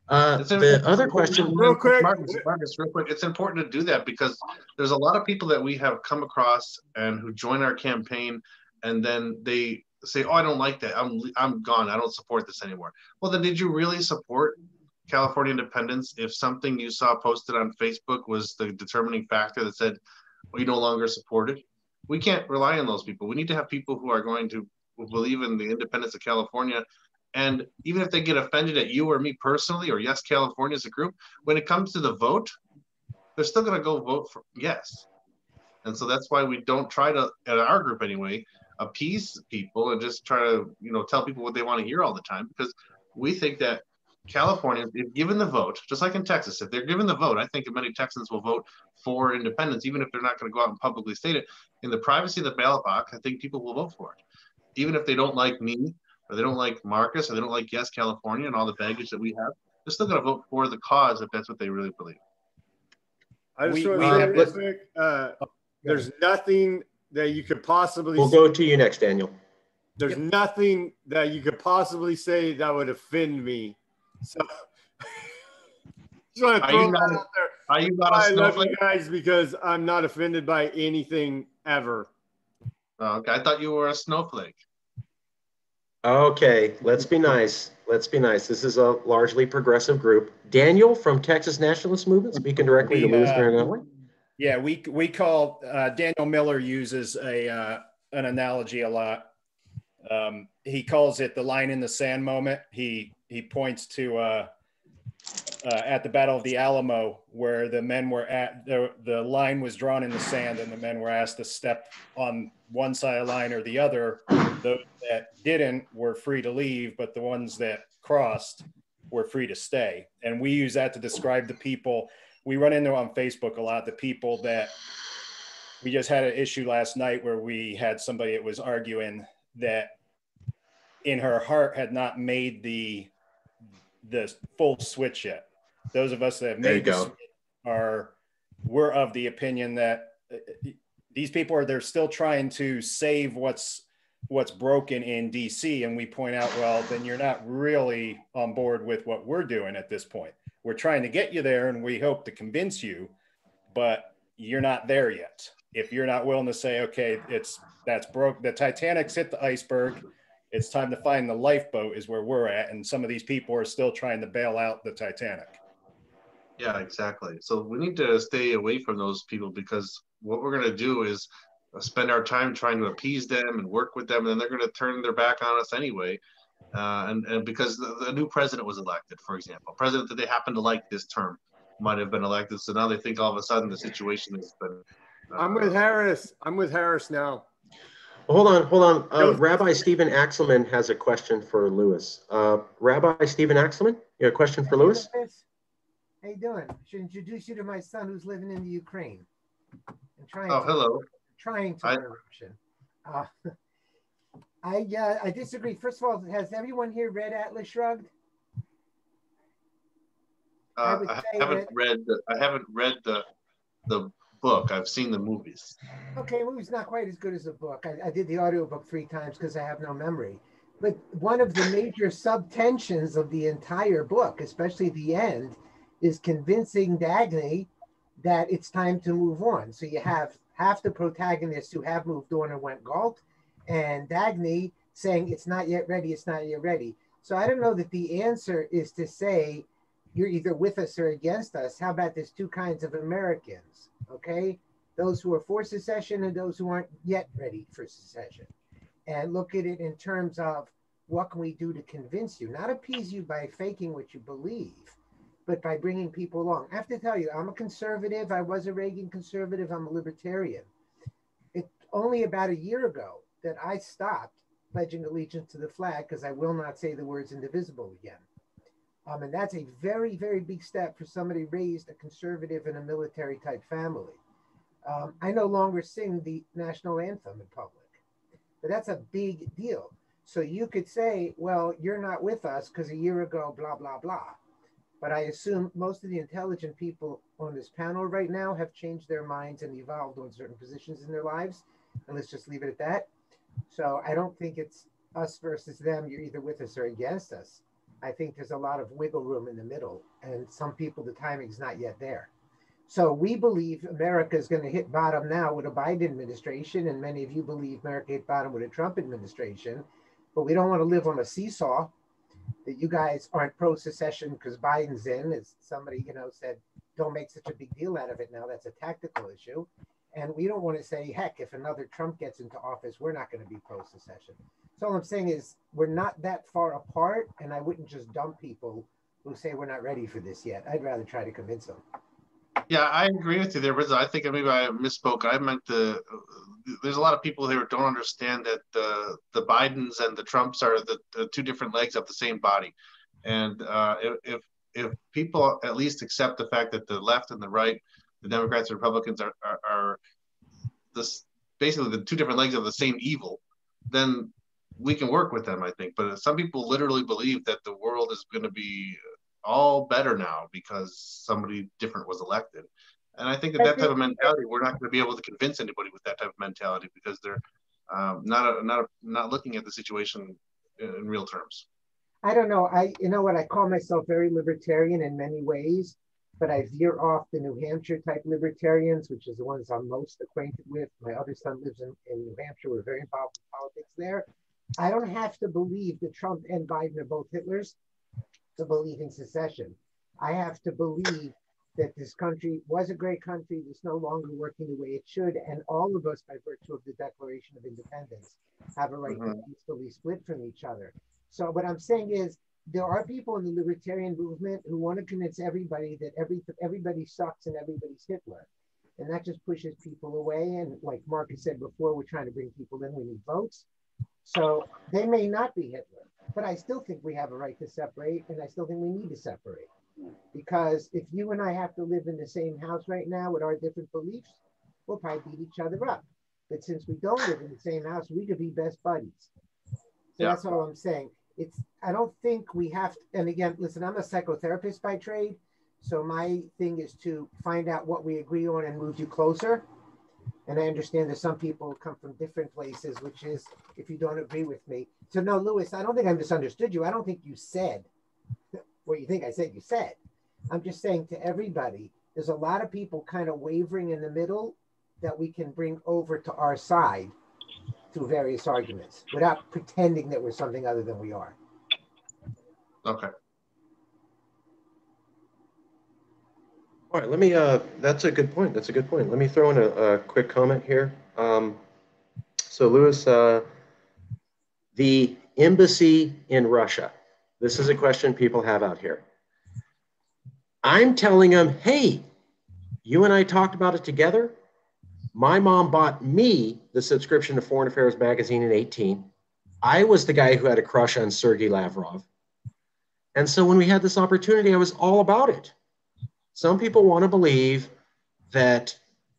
The other question, real quick, Marcus, real quick, it's important to do that because there's a lot of people that we have come across and who join our campaign, and then they say, oh, I don't like that. I'm gone. I don't support this anymore. Well, then did you really support California independence if something you saw posted on Facebook was the determining factor that said, well, you no longer support it? We can't rely on those people. We need to have people who are going to believe in the independence of California. And even if they get offended at you or me personally, or Yes California as a group, when it comes to the vote, they're still going to go vote for yes. And so that's why we don't try to, at our group anyway, appease people and just try to, tell people what they want to hear all the time, because we think that Californians, if given the vote, just like in Texas, if they're given the vote, I think many Texans will vote for independence, even if they're not going to go out and publicly state it. In the privacy of the ballot box, I think people will vote for it. Even if they don't like me, or they don't like Marcus, or they don't like Yes California and all the baggage that we have, they're still going to vote for the cause if that's what they really believe. I just want to say real quick, there's nothing that you could possibly We'll go to you next, Daniel. There's nothing that you could possibly say that would offend me. So just want to throw that out there. Are you not a I love snowflake? you guys because I'm not offended by anything ever. Oh, okay, I thought you were a snowflake. Okay, let's be nice. Let's be nice. This is a largely progressive group. Daniel from Texas Nationalist Movement, speaking directly to Louis Marinelli. Yeah, we call Daniel Miller uses an analogy a lot. He calls it the line in the sand moment. He points to at the Battle of the Alamo, where the men were at the line was drawn in the sand, and the men were asked to step on one side of the line or the other. Those that didn't were free to leave, but the ones that crossed were free to stay. And we use that to describe the people we run into on Facebook a lot. The people that we just had an issue last night where we had somebody that was arguing that in her heart had not made the full switch yet. Those of us that have made the switch we're of the opinion that these people they're still trying to save what's broken in DC. And we point out, well, then you're not really on board with what we're doing at this point. We're trying to get you there and we hope to convince you, but you're not there yet. If you're not willing to say, okay, that's broke. The Titanic's hit the iceberg. It's time to find the lifeboat is where we're at. And some of these people are still trying to bail out the Titanic. Yeah, exactly. So we need to stay away from those people, because what we're going to do is spend our time trying to appease them and work with them, and then they're going to turn their back on us anyway. And because the new president was elected, for example, president that they happen to like this term might have been elected. So now they think all of a sudden the situation has been. I'm with Harris. I'm with Harris now. Hold on. Rabbi Stephen Axelman has a question for Louis. Rabbi Stephen Axelman, you have a question for Louis? How you doing? I should introduce you to my son who's living in the Ukraine. Hello. Trying to learn Russian. I disagree. First of all, has everyone here read Atlas Shrugged? I haven't read the book. I've seen the movies. Okay, the movie's not quite as good as the book. I did the audiobook 3 times because I have no memory. But one of the major subtensions of the entire book, especially the end, is convincing Dagny that it's time to move on. So you have half the protagonists who have moved on and went gulp, and Dagny saying it's not yet ready, it's not yet ready. So I don't know that the answer is to say you're either with us or against us. How about there's two kinds of Americans, okay? Those who are for secession and those who aren't yet ready for secession. And look at it in terms of what can we do to convince you, not appease you by faking what you believe, but by bringing people along. I have to tell you, I'm a conservative. I was a Reagan conservative. I'm a libertarian. It's only about a year ago that I stopped pledging allegiance to the flag because I will not say the words indivisible again. And that's a very, very big step for somebody raised a conservative in a military type family. I no longer sing the national anthem in public, but that's a big deal. So you could say, well, you're not with us because a year ago, blah, blah, blah. But I assume most of the intelligent people on this panel right now have changed their minds and evolved on certain positions in their lives. And let's just leave it at that. So I don't think it's us versus them. You're either with us or against us. I think there's a lot of wiggle room in the middle. And some people, the timing's not yet there. So we believe America is going to hit bottom now with a Biden administration. And many of you believe America hit bottom with a Trump administration. But we don't want to live on a seesaw. That you guys aren't pro-secession because Biden's in, as somebody, said, don't make such a big deal out of it now. That's a tactical issue. And we don't want to say, heck, if another Trump gets into office, we're not going to be pro-secession. So all I'm saying is we're not that far apart, and I wouldn't just dump people who say we're not ready for this yet. I'd rather try to convince them. Yeah, I agree with you there, Rizzo. I think maybe I misspoke. I meant there's a lot of people here who don't understand that the Bidens and the Trumps are the two different legs of the same body. And if people at least accept the fact that the left and the right, the Democrats and Republicans are this basically the two different legs of the same evil, then we can work with them, I think. But some people literally believe that the world is going to be all better now because somebody different was elected. And I think that type of mentality, we're not going to be able to convince anybody with that type of mentality because they're not looking at the situation in real terms. I don't know. You know what? I call myself very libertarian in many ways, but I veer off the New Hampshire type libertarians, which is the ones I'm most acquainted with. My other son lives in New Hampshire. We're very involved in politics there. I don't have to believe that Trump and Biden are both Hitlers to believe in secession. I have to believe that this country was a great country, it's no longer working the way it should, and all of us, by virtue of the Declaration of Independence, have a right to peacefully split from each other. So what I'm saying is, there are people in the libertarian movement who want to convince everybody that everybody sucks and everybody's Hitler. And that just pushes people away. And like Marcus said before, we're trying to bring people in, we need votes. So they may not be Hitler, but I still think we have a right to separate, and I still think we need to separate. Because if you and I have to live in the same house right now with our different beliefs, we'll probably beat each other up. But since we don't live in the same house, we could be best buddies. So that's all I'm saying. I don't think we have to, and again, listen, I'm a psychotherapist by trade. So my thing is to find out what we agree on and move you closer. And I understand that some people come from different places, which is if you don't agree with me. So no, Louis, I don't think I misunderstood you. I don't think you said what you think I said you said. I'm just saying to everybody, there's a lot of people kind of wavering in the middle that we can bring over to our side through various arguments without pretending that we're something other than we are. Okay. All right, let me, that's a good point. That's a good point. Let me throw in a quick comment here. So Louis, the embassy in Russia, this is a question people have out here. I'm telling them, hey, you and I talked about it together. My mom bought me the subscription to Foreign Affairs magazine in 18. I was the guy who had a crush on Sergei Lavrov. And so when we had this opportunity, I was all about it. Some people want to believe that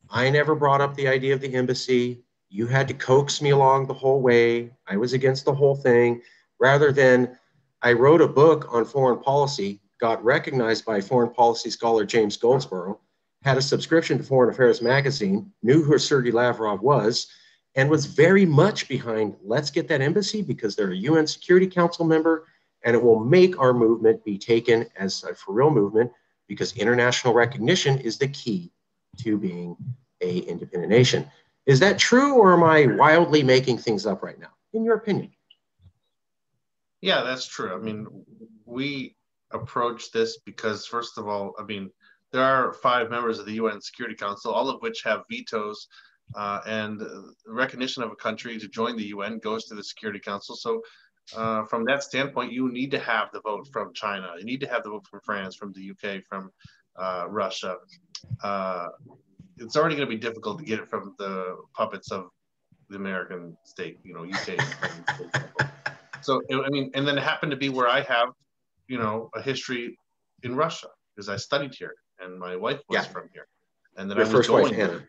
I never brought up the idea of the embassy. You had to coax me along the whole way. I was against the whole thing, rather than I wrote a book on foreign policy, got recognized by foreign policy scholar James Goldsboro, had a subscription to Foreign Affairs magazine, knew who Sergei Lavrov was, and was very much behind, let's get that embassy because they're a UN Security Council member, and it will make our movement be taken as a for real movement, because international recognition is the key to being an independent nation. Is that true, or am I wildly making things up right now, in your opinion? Yeah, that's true. I mean, we approach this because, first of all, I mean, there are 5 members of the UN Security Council, all of which have vetoes, and recognition of a country to join the UN goes to the Security Council. So from that standpoint, you need to have the vote from China. You need to have the vote from France, from the UK, from Russia. It's already going to be difficult to get it from the puppets of the American state, you know, UK. So, I mean, and then it happened to be where I have, you know, a history in Russia because I studied here and my wife was from here. And then Your I was first going wife, Hannah.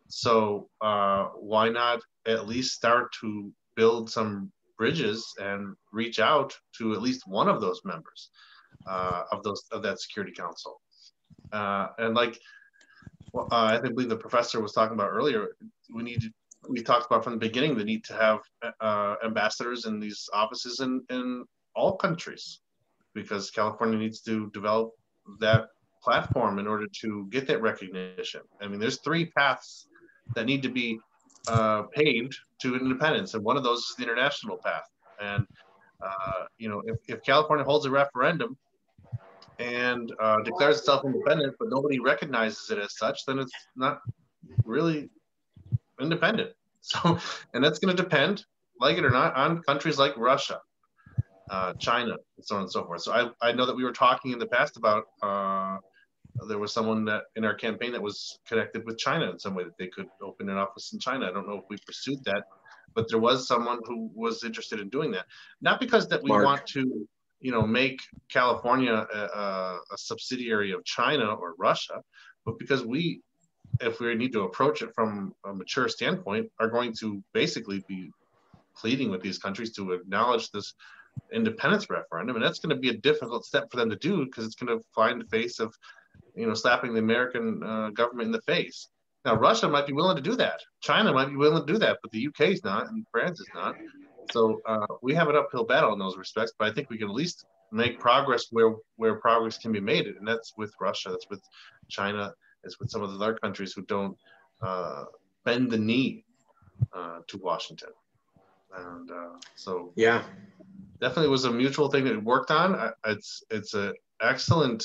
So why not at least start to build some bridges and reach out to at least one of those members of that Security Council? And like I believe the professor was talking about earlier, we talked about from the beginning the need to have ambassadors in these offices in all countries, because California needs to develop that platform in order to get that recognition. I mean, there's 3 paths that need to be paved to independence, and one of those is the international path. And you know, if California holds a referendum and declares itself independent, but nobody recognizes it as such, then it's not really independent. So, and that's going to depend, like it or not, on countries like Russia, China, and so on and so forth. So I know that we were talking in the past about there was someone that in our campaign that was connected with China in some way, that they could open an office in China. I don't know if we pursued that, but there was someone who was interested in doing that. Not because that we want to, you know, make California a subsidiary of China or Russia, but because we, if we need to approach it from a mature standpoint, are going to basically be pleading with these countries to acknowledge this independence referendum. And that's going to be a difficult step for them to do, because it's going to fly in the face of, you know, slapping the American government in the face. Now, Russia might be willing to do that. China might be willing to do that, but the UK is not, and France is not. So we have an uphill battle in those respects, but I think we can at least make progress where progress can be made. And that's with Russia, that's with China, it's with some of the other countries who don't bend the knee to Washington. And so yeah, definitely was a mutual thing that we worked on. It's an excellent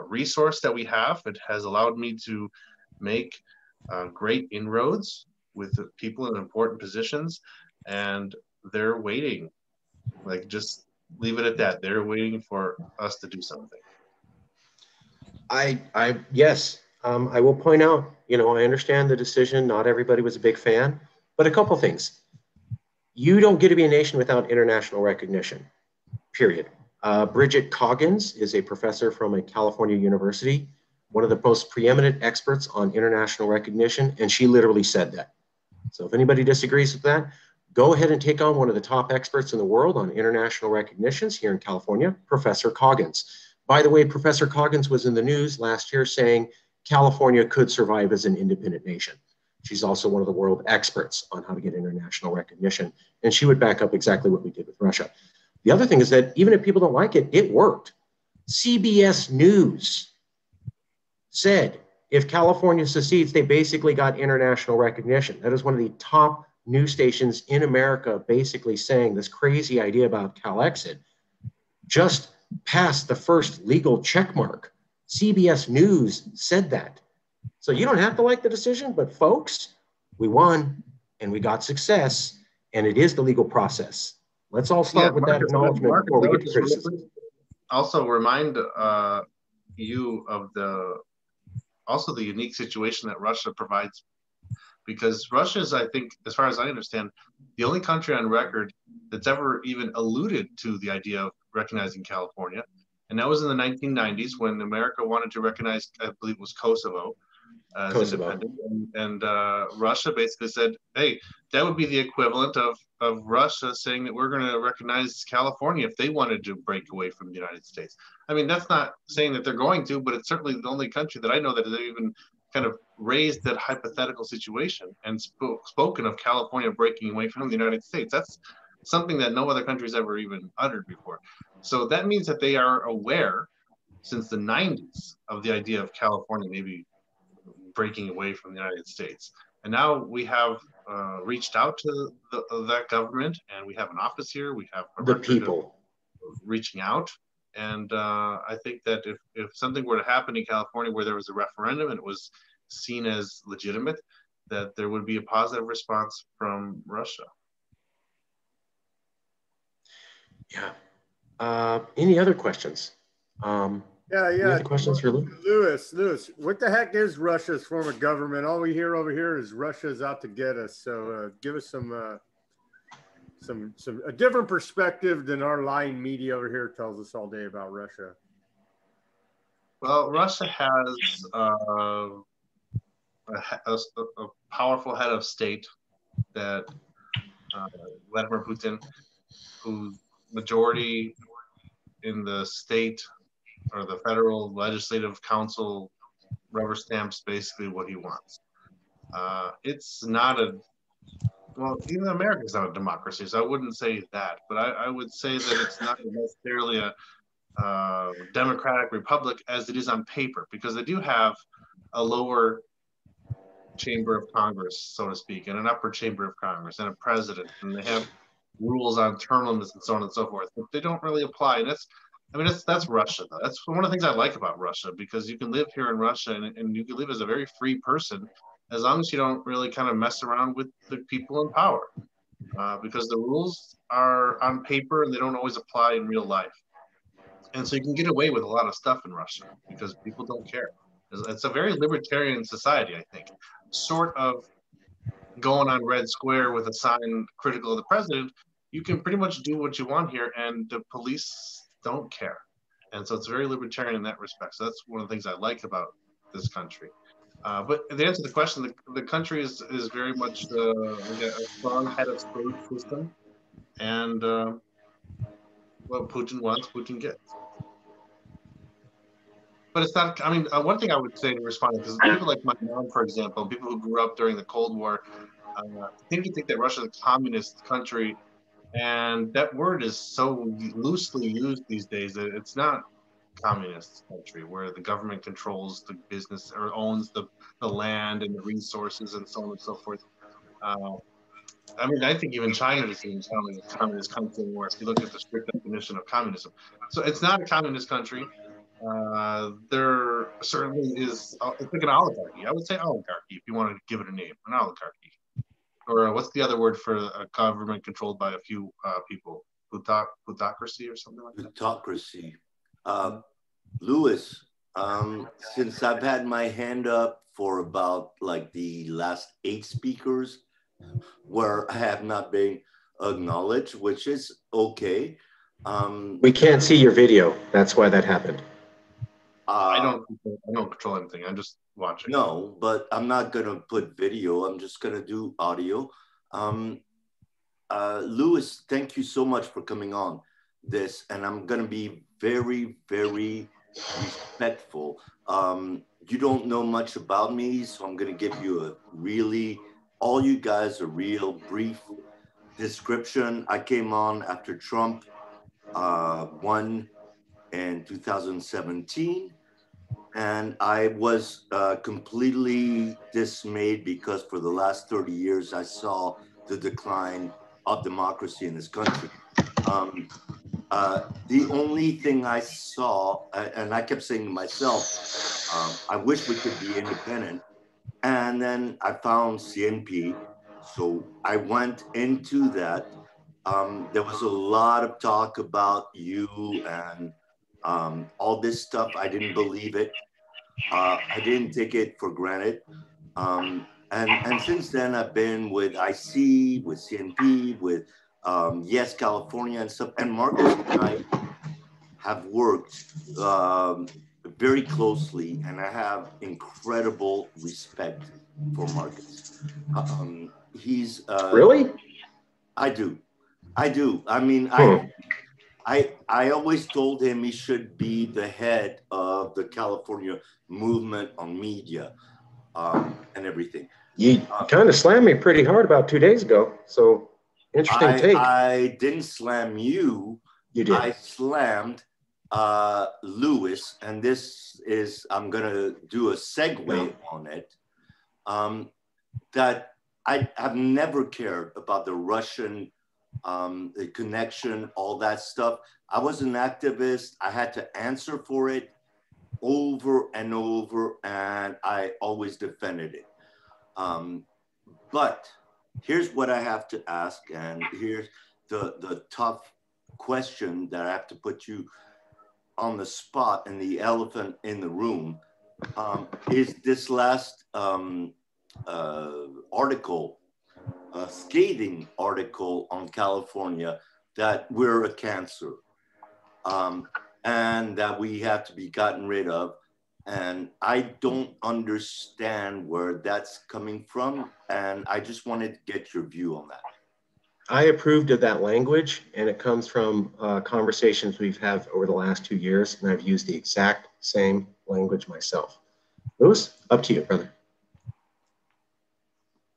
resource that we have. It has allowed me to make great inroads with the people in important positions, and they're waiting. Like, just leave it at that. They're waiting for us to do something. Yes, I will point out, you know, I understand the decision. Not everybody was a big fan, but a couple things. You don't get to be a nation without international recognition, period. Bridget Coggins is a professor from a California university, one of the most preeminent experts on international recognition, and she literally said that. So if anybody disagrees with that, go ahead and take on one of the top experts in the world on international recognitions here in California, Professor Coggins. By the way, Professor Coggins was in the news last year saying California could survive as an independent nation. She's also one of the world experts on how to get international recognition, and she would back up exactly what we did with Russia. The other thing is that even if people don't like it, it worked. CBS News said if California secedes, they basically got international recognition. That is one of the top news stations in America basically saying this crazy idea about CALEXIT just passed the first legal check mark. CBS News said that. So you don't have to like the decision, but folks, we won and we got success, and it is the legal process. Let's all start with that acknowledgement before we get to criticism. Also remind you of the unique situation that Russia provides, because Russia is, I think, as far as I understand, the only country on record that's ever even alluded to the idea of recognizing California. And that was in the 1990s when America wanted to recognize, I believe it was Kosovo, as independent. And Russia basically said, hey, that would be the equivalent of Russia saying that we're going to recognize California if they wanted to break away from the United States. I mean, that's not saying that they're going to, but it's certainly the only country that I know that has even kind of raised that hypothetical situation and spoken of California breaking away from the United States. That's something that no other country's ever even uttered before. So that means that they are aware since the 90s of the idea of California maybe breaking away from the United States. And now we have reached out to that government, and we have an office here. We have a the people reaching out And I think that if something were to happen in California where there was a referendum and it was seen as legitimate, that there would be a positive response from Russia. Yeah. Any other questions? Any other questions for Lou? Lewis, what the heck is Russia's form of government? All we hear over here is Russia's out to get us. So give us a different perspective than our lying media over here tells us all day about Russia. Well, Russia has a powerful head of state, that Vladimir Putin, whose majority in the state or the federal legislative council rubber stamps basically what he wants. It's not well, even America's not a democracy, so I wouldn't say that, but I would say that it's not necessarily a democratic republic as it is on paper, because they do have a lower chamber of Congress, so to speak, and an upper chamber of Congress, and a president, and they have rules on term limits and so on and so forth, but they don't really apply. And that's Russia, though. That's one of the things I like about Russia, because you can live here in Russia and you can live as a very free person as long as you don't really kind of mess around with the people in power, because the rules are on paper and they don't always apply in real life. And so you can get away with a lot of stuff in Russia because people don't care. It's a very libertarian society, I think. Sort of going on Red Square with a sign critical of the president, you can pretty much do what you want here, and the police don't care. And so it's very libertarian in that respect. So that's one of the things I like about this country. But to answer the question, the country is very much a strong head of state system, and what Putin wants, Putin gets. But it's not, I mean, one thing I would say to respond, because people like my mom, for example, people who grew up during the Cold War, think that Russia is a communist country, and that word is so loosely used these days that it's not communist country where the government controls the business or owns the land and the resources and so on and so forth. I mean, I think even China is seen as a communist country anymore if you look at the strict definition of communism. So it's not a communist country. There certainly is, it's like an oligarchy. I would say oligarchy if you wanted to give it a name, an oligarchy. Or what's the other word for a government controlled by a few people? Plutocracy or something like that? Plutocracy. Louis, since I've had my hand up for about like the last 8 speakers where I have not been acknowledged, which is okay. We can't see your video. That's why that happened. I don't control anything. I'm just watching. No, but I'm not going to put video. I'm just going to do audio. Louis, thank you so much for coming on this. And I'm going to be very, very respectful. You don't know much about me, so I'm going to give you all you guys a real brief description. I came on after Trump won in 2017. And I was completely dismayed because for the last 30 years, I saw the decline of democracy in this country. The only thing I saw, and I kept saying to myself, I wish we could be independent. And then I found CNP. So I went into that. There was a lot of talk about you and all this stuff. I didn't believe it. I didn't take it for granted. And since then, I've been with IC, with CNP, with Yes California and stuff. And Marcus and I have worked very closely, and I have incredible respect for Marcus. He's really? I do. I mean, I always told him he should be the head of the California movement on media and everything. You kind of slammed me pretty hard about 2 days ago. So interesting take. I didn't slam you. You did. I slammed Louis, and this is, I'm going to do a segue on it, that I have never cared about the Russian the connection, all that stuff. I was an activist. I had to answer for it over and over, and I always defended it. But here's what I have to ask, and here's the tough question that I have to put you on the spot, and the elephant in the room is this last article, a scathing article on California, that we're a cancer, and that we have to be gotten rid of. And I don't understand where that's coming from. And I just wanted to get your view on that. I approved of that language, and it comes from conversations we've had over the last 2 years, and I've used the exact same language myself. Louis, up to you, brother.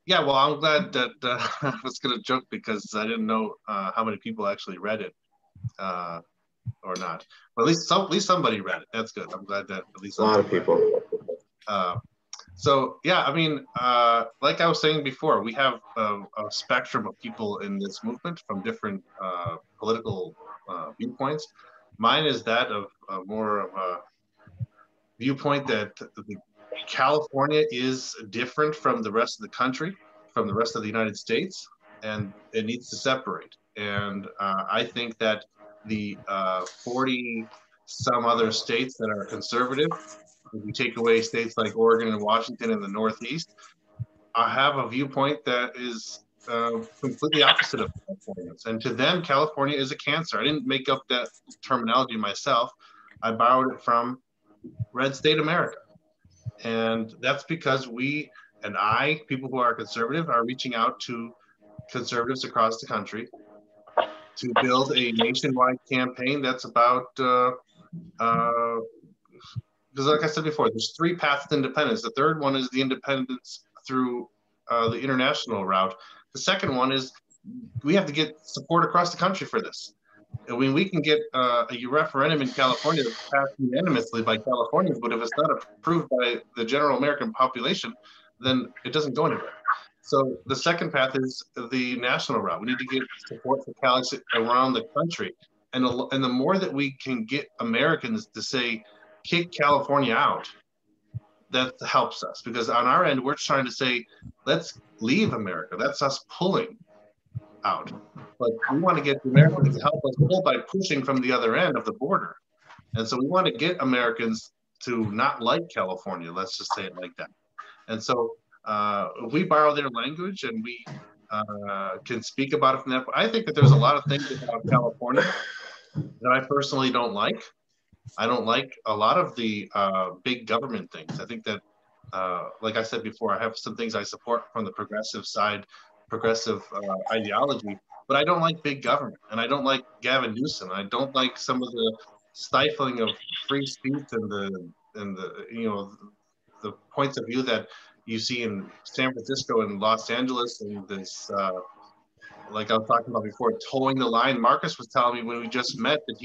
Yeah, well, I'm glad that I was going to joke because I didn't know how many people actually read it or not. But at least somebody read it. That's good. I'm glad that at least a lot of people. So yeah, I mean, like I was saying before, we have a spectrum of people in this movement from different political viewpoints. Mine is that of more of a viewpoint that California is different from the rest of the country, from the rest of the United States, and it needs to separate. And I think that the 40 some other states that are conservative, if you take away states like Oregon and Washington in the Northeast, I have a viewpoint that is completely opposite of California's. And to them, California is a cancer. I didn't make up that terminology myself. I borrowed it from Red State America. And that's because we and I, people who are conservative, are reaching out to conservatives across the country to build a nationwide campaign that's about, because like I said before, there's 3 paths to independence. The third one is the independence through the international route. The second one is we have to get support across the country for this. I mean, we can get a referendum in California that's passed unanimously by Californians, but if it's not approved by the general American population, then it doesn't go anywhere. So the second path is the national route. We need to get support for CALEXIT around the country. And the more that we can get Americans to say, kick California out, that helps us. Because on our end, we're trying to say, let's leave America. That's us pulling out. But we want to get the Americans to help us pull by pushing from the other end of the border. And so we want to get Americans to not like California, let's just say it like that. And so if we borrow their language and we can speak about it from that, I think that there's a lot of things about California that I personally don't like. I don't like a lot of the big government things. I think that, like I said before, I have some things I support from the progressive side, progressive ideology, but I don't like big government, and I don't like Gavin Newsom. I don't like some of the stifling of free speech and the you know, the points of view that you see in San Francisco and Los Angeles, and this like I was talking about before, towing the line. Marcus was telling me when we just met that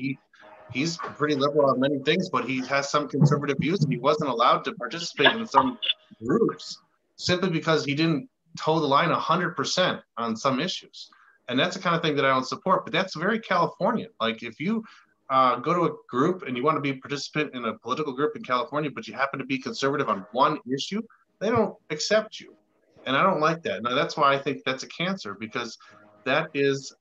he's pretty liberal on many things, but he has some conservative views, and he wasn't allowed to participate in some groups simply because he didn't toe the line 100% on some issues. And that's the kind of thing that I don't support, but that's very Californian. Like if you go to a group and you want to be a participant in a political group in California, but you happen to be conservative on one issue, they don't accept you. And I don't like that. Now that's why I think that's a cancer, because that is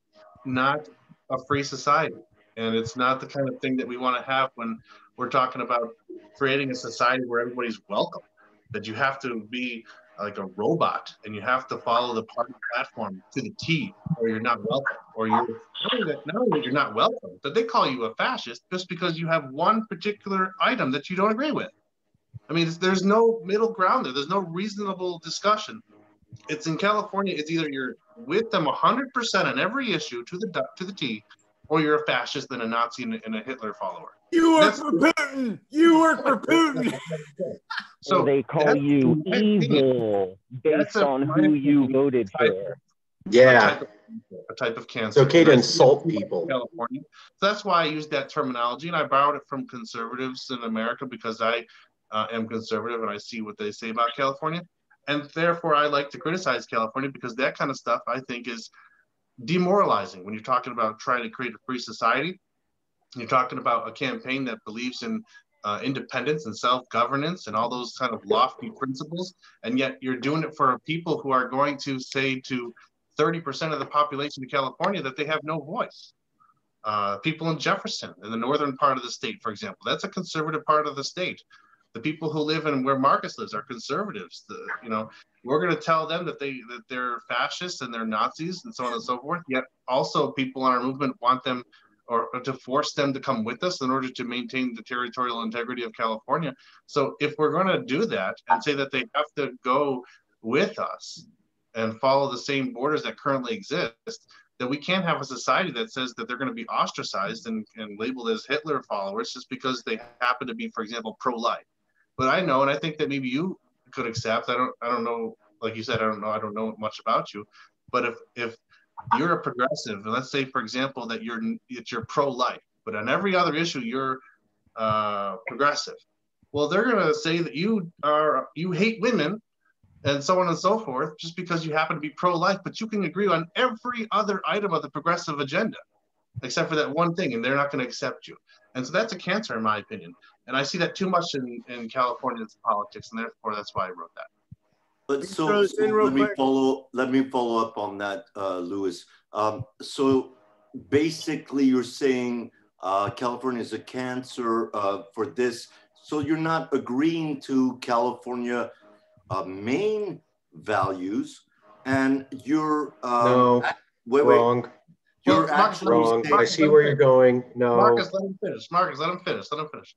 not a free society. And it's not the kind of thing that we want to have when we're talking about creating a society where everybody's welcome, that you have to be like a robot and you have to follow the party platform to the T, or you're not welcome, or you're not only that you're not welcome, but they call you a fascist just because you have one particular item that you don't agree with. I mean, there's no middle ground there. There's no reasonable discussion. It's in California. It's either you're with them 100% on every issue to the T, or you're a fascist and a Nazi and a Hitler follower. You work for Putin. You work for Putin. So they call you evil based on who you voted for. Yeah. A type of cancer. It's okay to insult people. California. So that's why I use that terminology, and I borrowed it from conservatives in America because I am conservative and I see what they say about California. And therefore, I like to criticize California because that kind of stuff I think is demoralizing when you're talking about trying to create a free society. You're talking about a campaign that believes in independence and self-governance and all those kind of lofty principles, and yet you're doing it for people who are going to say to 30% of the population of California that they have no voice. People in Jefferson, in the northern part of the state, for example, that's a conservative part of the state. The people who live in where Marcus lives are conservatives. We're going to tell them that they're fascists and they're Nazis and so on and so forth. Yet also people in our movement want them or to force them to come with us in order to maintain the territorial integrity of California. So if we're going to do that and say that they have to go with us and follow the same borders that currently exist, then we can't have a society that says that they're going to be ostracized and labeled as Hitler followers just because they happen to be, for example, pro-life. But I know, and I think that maybe you could accept, I don't know, like you said, I don't know much about you, but if you're a progressive, and let's say, for example, that you're pro-life, but on every other issue you're progressive, well, they're going to say that you hate women and so on and so forth just because you happen to be pro-life, but you can agree on every other item of the progressive agenda except for that one thing, and they're not going to accept you. And so that's a cancer, in my opinion. And I see that too much in California's politics, and therefore that's why I wrote that. But so let me follow up on that, Louis. So basically, you're saying California is a cancer for this. So you're not agreeing to California main values, and you're no, wrong. You're Marcus, wrong. I see where you're going. No, Marcus, let him finish. Marcus, let him finish. Let him finish.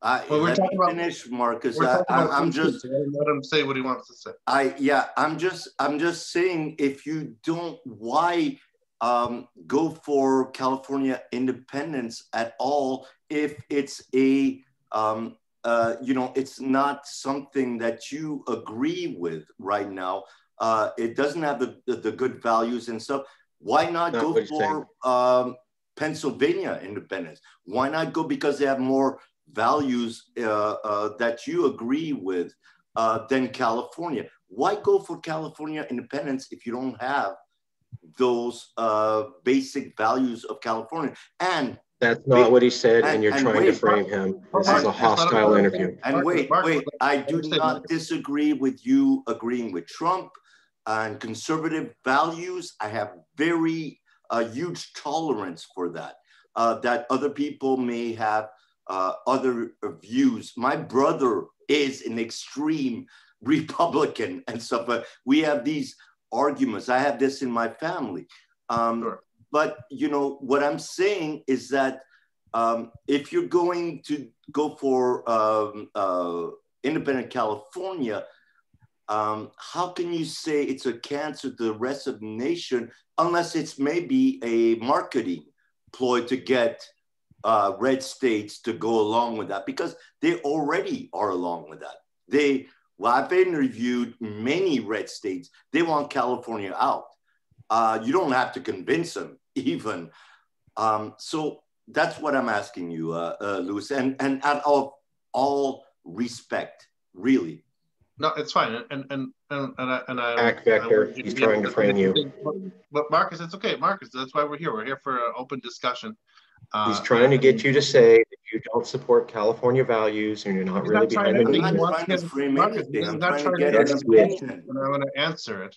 Let me finish, Marcus. I'm just let him say what he wants to say. I'm just saying, if you don't, why go for California independence at all if it's a it's not something that you agree with right now. It doesn't have the good values and stuff. Why not go for Pennsylvania independence? Why not go because they have more values that you agree with than California? Why go for California independence if you don't have those basic values of California? And that's not what he said, and you're trying to frame him. This is a hostile interview. And wait, I do not disagree with you agreeing with Trump and conservative values. I have very huge tolerance for that, that other people may have other views. My brother is an extreme Republican and stuff, but we have these arguments. I have this in my family. Sure. But, what I'm saying is that if you're going to go for independent California, how can you say it's a cancer to the rest of the nation unless it's maybe a marketing ploy to get red states to go along with that, because they already are along with that. I've interviewed many red states. They want California out. You don't have to convince them even. So that's what I'm asking you, Louis, and out of all respect, really. No, it's fine. And Act Vector, he's trying to frame you. But Marcus, it's okay. Marcus, that's why we're here. We're here for an open discussion. He's trying to get you to say that you don't support California values and you're not really behind the need. I'm not trying to frame anything. I'm trying to get an opinion. And I'm going to answer it.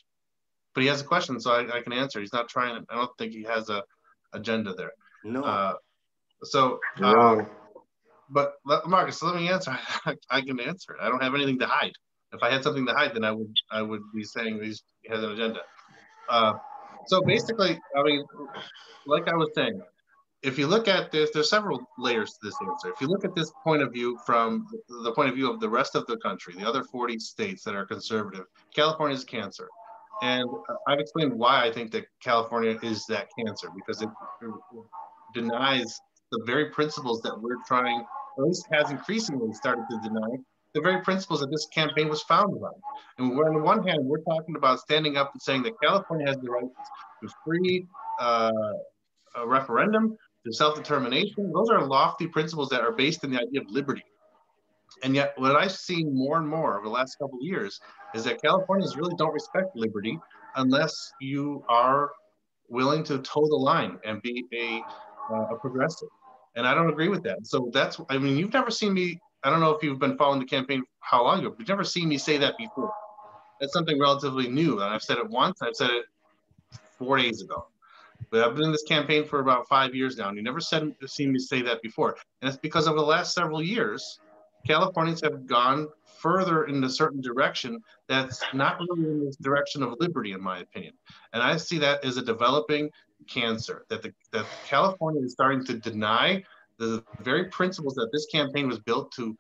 But he has a question, so I can answer. He's not trying. I don't think he has a agenda there. No. Wrong. But Marcus, let me answer. I can answer it. I don't have anything to hide. If I had something to hide, then I would be saying he has an agenda. So basically, I mean, like I was saying, if you look at this, there's several layers to this answer. If you look at this point of view from the point of view of the rest of the country, the other 40 states that are conservative, California is cancer. And I've explained why I think that California is that cancer, because it denies the very principles that we're trying, or at least has increasingly started to deny, the very principles that this campaign was founded on. And on the one hand, we're talking about standing up and saying that California has the right to free a referendum, to self-determination. Those are lofty principles that are based in the idea of liberty. And yet what I've seen more and more over the last couple of years is that Californians really don't respect liberty unless you are willing to toe the line and be a progressive. And I don't agree with that. So that's, I mean, you've never seen me, I don't know if you've been following the campaign how long ago, but you've never seen me say that before. That's something relatively new. And I've said it once, I've said it 4 days ago. But I've been in this campaign for about 5 years now, and you never seen me say that before. And it's because over the last several years, Californians have gone further in a certain direction that's not really in this direction of liberty, in my opinion. And I see that as a developing cancer, that California is starting to deny the very principles that this campaign was built to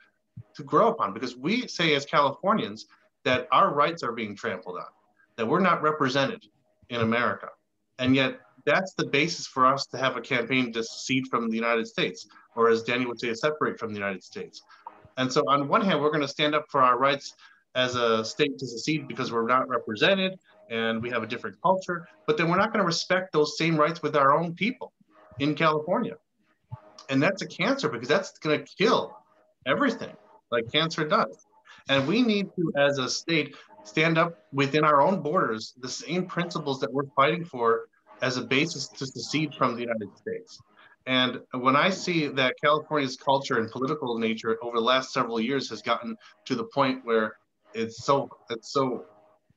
grow upon. Because we say as Californians that our rights are being trampled on, that we're not represented in America. And yet that's the basis for us to have a campaign to secede from the United States, or as Danny would say, separate from the United States. And so on one hand, we're going to stand up for our rights as a state to secede because we're not represented and we have a different culture, but then we're not going to respect those same rights with our own people in California. And that's a cancer, because that's going to kill everything like cancer does. And we need to, as a state, stand up within our own borders, the same principles that we're fighting for as a basis to secede from the United States. And when I see that California's culture and political nature over the last several years has gotten to the point where it's so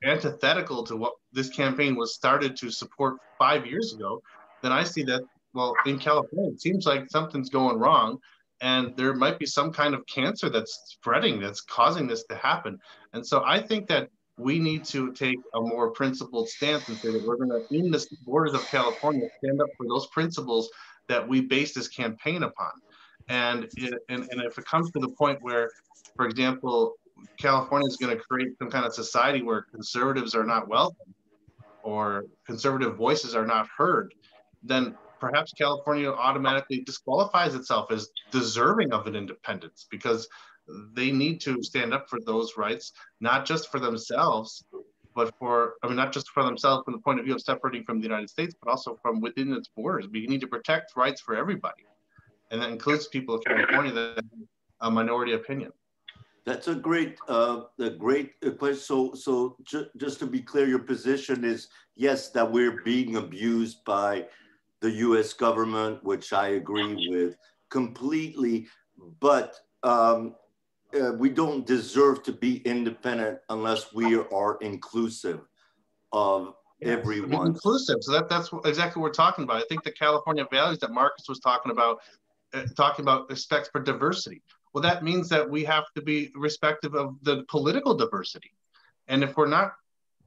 antithetical to what this campaign was started to support 5 years ago, then I see that, well, in California, it seems like something's going wrong, and there might be some kind of cancer that's spreading that's causing this to happen. And so I think that we need to take a more principled stance and say that we're going to, in the borders of California, stand up for those principles that we base this campaign upon. And if it comes to the point where, for example, California is going to create some kind of society where conservatives are not welcome or conservative voices are not heard, then perhaps California automatically disqualifies itself as deserving of an independence, because they need to stand up for those rights, not just for themselves, but not just for themselves from the point of view of separating from the United States, but also from within its borders. We need to protect rights for everybody. And that includes people of California that have a minority opinion. That's a great question. So just to be clear, your position is, yes, that we're being abused by the US government, which I agree with completely, but we don't deserve to be independent unless we are inclusive of everyone. Inclusive, so that's exactly what we're talking about. I think the California values that Marcus was talking about respect for diversity. Well, that means that we have to be respective of the political diversity. And if we're not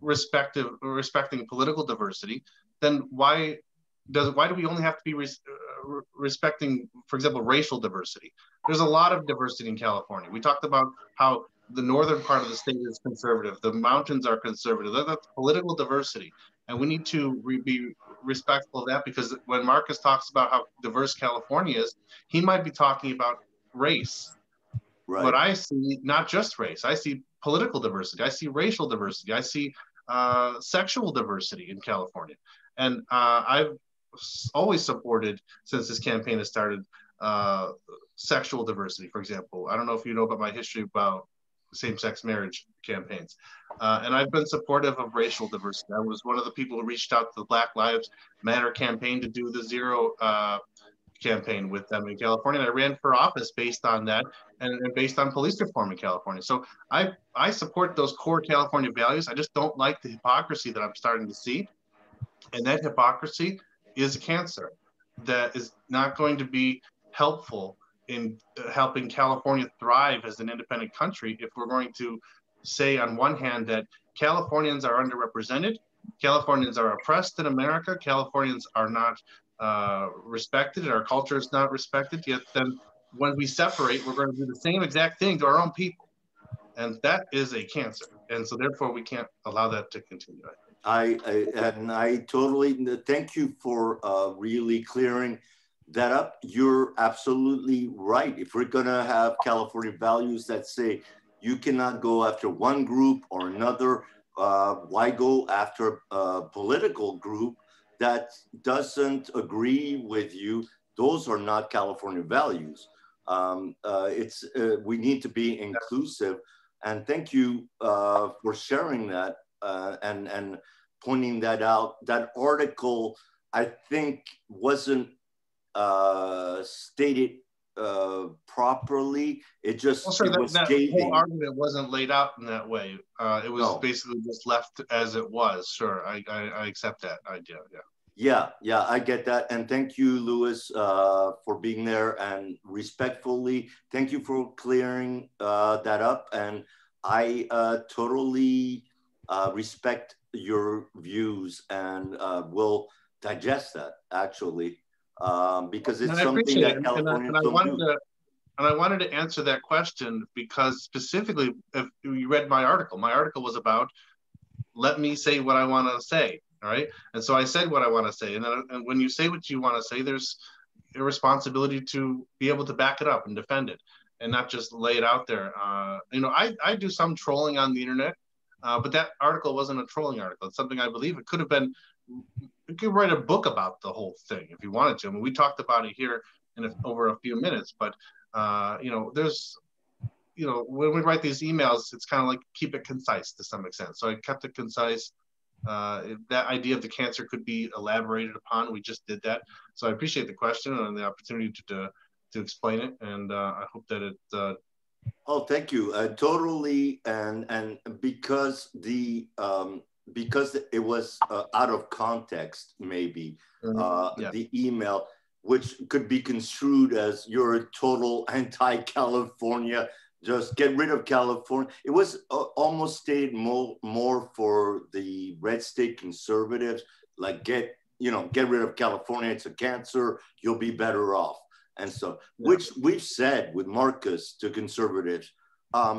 respecting political diversity, then why do we only have to be respecting, for example, racial diversity? There's a lot of diversity in California. We talked about how the northern part of the state is conservative. The mountains are conservative. That's political diversity. And we need to be respectful of that, because when Marcus talks about how diverse California is, he might be talking about race. Right. But I see not just race. I see political diversity. I see racial diversity. I see sexual diversity in California. And I've always supported, since this campaign has started, sexual diversity, for example. I don't know if you know about my history about same-sex marriage campaigns. And I've been supportive of racial diversity. I was one of the people who reached out to the Black Lives Matter campaign to do the Zero campaign with them in California. And I ran for office based on that and based on police reform in California. So I support those core California values. I just don't like the hypocrisy that I'm starting to see. And that hypocrisy is a cancer that is not going to be helpful in helping California thrive as an independent country if we're going to say on one hand that Californians are underrepresented, Californians are oppressed in America, Californians are not respected, and our culture is not respected, yet then when we separate, we're going to do the same exact thing to our own people. And that is a cancer. And so therefore we can't allow that to continue. I totally thank you for really clearing that up. You're absolutely right. If we're gonna have California values that say you cannot go after one group or another, why go after a political group that doesn't agree with you? Those are not California values. We need to be inclusive, and thank you for sharing that and pointing that out. That article I think wasn't stated properly. It just that whole argument wasn't laid out in that way. It was basically just left as it was. Sure, I accept that idea. Yeah, I get that. And thank you, Louis, for being there, and respectfully, thank you for clearing that up. And I totally respect your views, and will digest that, actually, because it's something that Californians don't do. And I wanted to answer that question because specifically, if you read my article was about, let me say what I want to say. All right. And so I said what I want to say. And when you say what you want to say, there's a responsibility to be able to back it up and defend it and not just lay it out there. You know, I do some trolling on the internet, but that article wasn't a trolling article. It's something I believe it could have been. You could write a book about the whole thing if you wanted to. I mean, we talked about it here in over a few minutes, but you know, there's, you know, when we write these emails, it's kind of like keep it concise to some extent. So I kept it concise. That idea of the cancer could be elaborated upon. We just did that. So I appreciate the question and the opportunity to explain it. And I hope that it. Oh, thank you. Totally. And because because it was out of context, maybe the email, which could be construed as you're a total anti-California, just get rid of California. It was almost stated more for the red state conservatives, like get rid of California, it's a cancer, you'll be better off. And so, which we've said with Marcus to conservatives,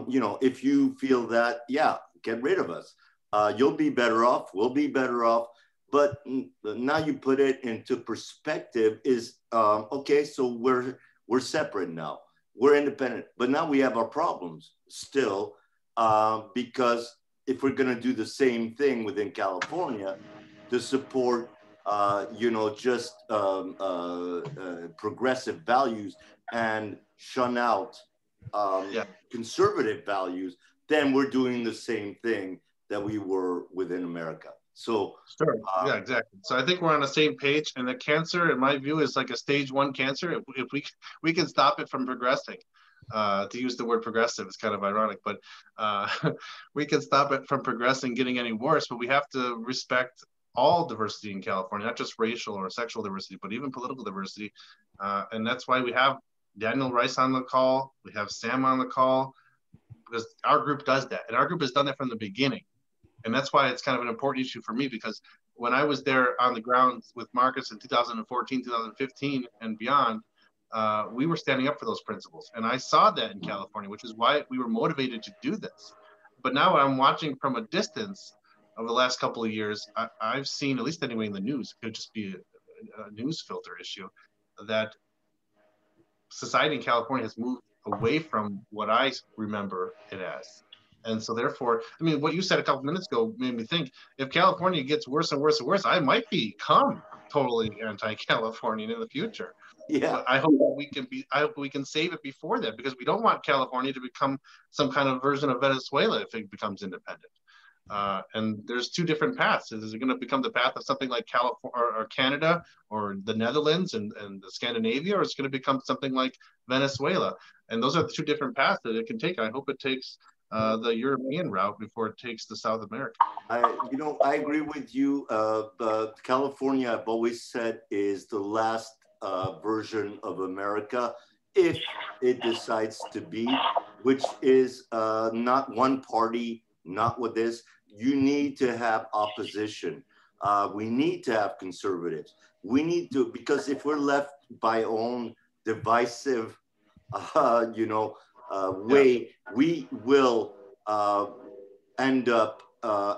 you know, if you feel that, yeah, get rid of us. You'll be better off, we'll be better off. But now you put it into perspective is, okay, so we're separate now. We're independent, but now we have our problems still, because if we're going to do the same thing within California to support, you know, just progressive values and shun out conservative values, then we're doing the same thing that we were within America. So sure, yeah, exactly. So I think we're on the same page, and the cancer, in my view, is like a stage 1 cancer. If we can stop it from progressing, to use the word progressive, it's kind of ironic, but we can stop it from progressing, getting any worse. But we have to respect all diversity in California, not just racial or sexual diversity, but even political diversity. And that's why we have Daniel Rice on the call. We have Sam on the call, because our group does that, and our group has done that from the beginning. And that's why it's kind of an important issue for me, because when I was there on the ground with Marcus in 2014, 2015 and beyond, we were standing up for those principles. And I saw that in California, which is why we were motivated to do this. But now I'm watching from a distance over the last couple of years, I've seen, at least anyway in the news, it could just be a news filter issue, that society in California has moved away from what I remember it as. And so therefore, I mean, what you said a couple minutes ago made me think, if California gets worse and worse and worse, I might become totally anti-Californian in the future. Yeah. But I hope we can save it before that, because we don't want California to become some kind of version of Venezuela if it becomes independent. And there's two different paths. Is it going to become the path of something like California or Canada or the Netherlands and Scandinavia, or it's going to become something like Venezuela? And those are the two different paths that it can take. I hope it takes the European route before it takes the South America. I agree with you. California, I've always said, is the last version of America, if it decides to be, which is not one party, not with this. You need to have opposition. We need to have conservatives. We need to, because if we're left by own divisive, way, we will end up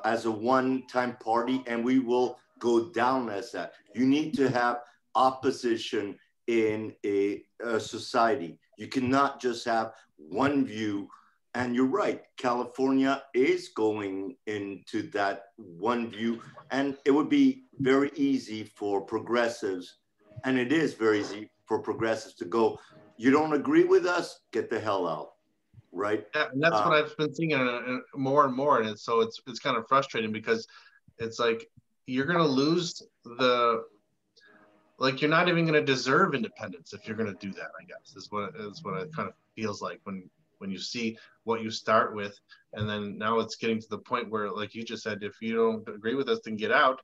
as a one-time party, and we will go down as that. You need to have opposition in a society. You cannot just have one view. And you're right, California is going into that one view, and it would be very easy for progressives, and it is very easy for progressives to go, you don't agree with us, get the hell out, right? Yeah, and that's what I've been seeing more and more, and it's kind of frustrating, because it's like you're going to lose the like you're not even going to deserve independence if you're going to do that. I guess is what it kind of feels like when you see what you start with, and then now it's getting to the point where, like you just said, if you don't agree with us, then get out.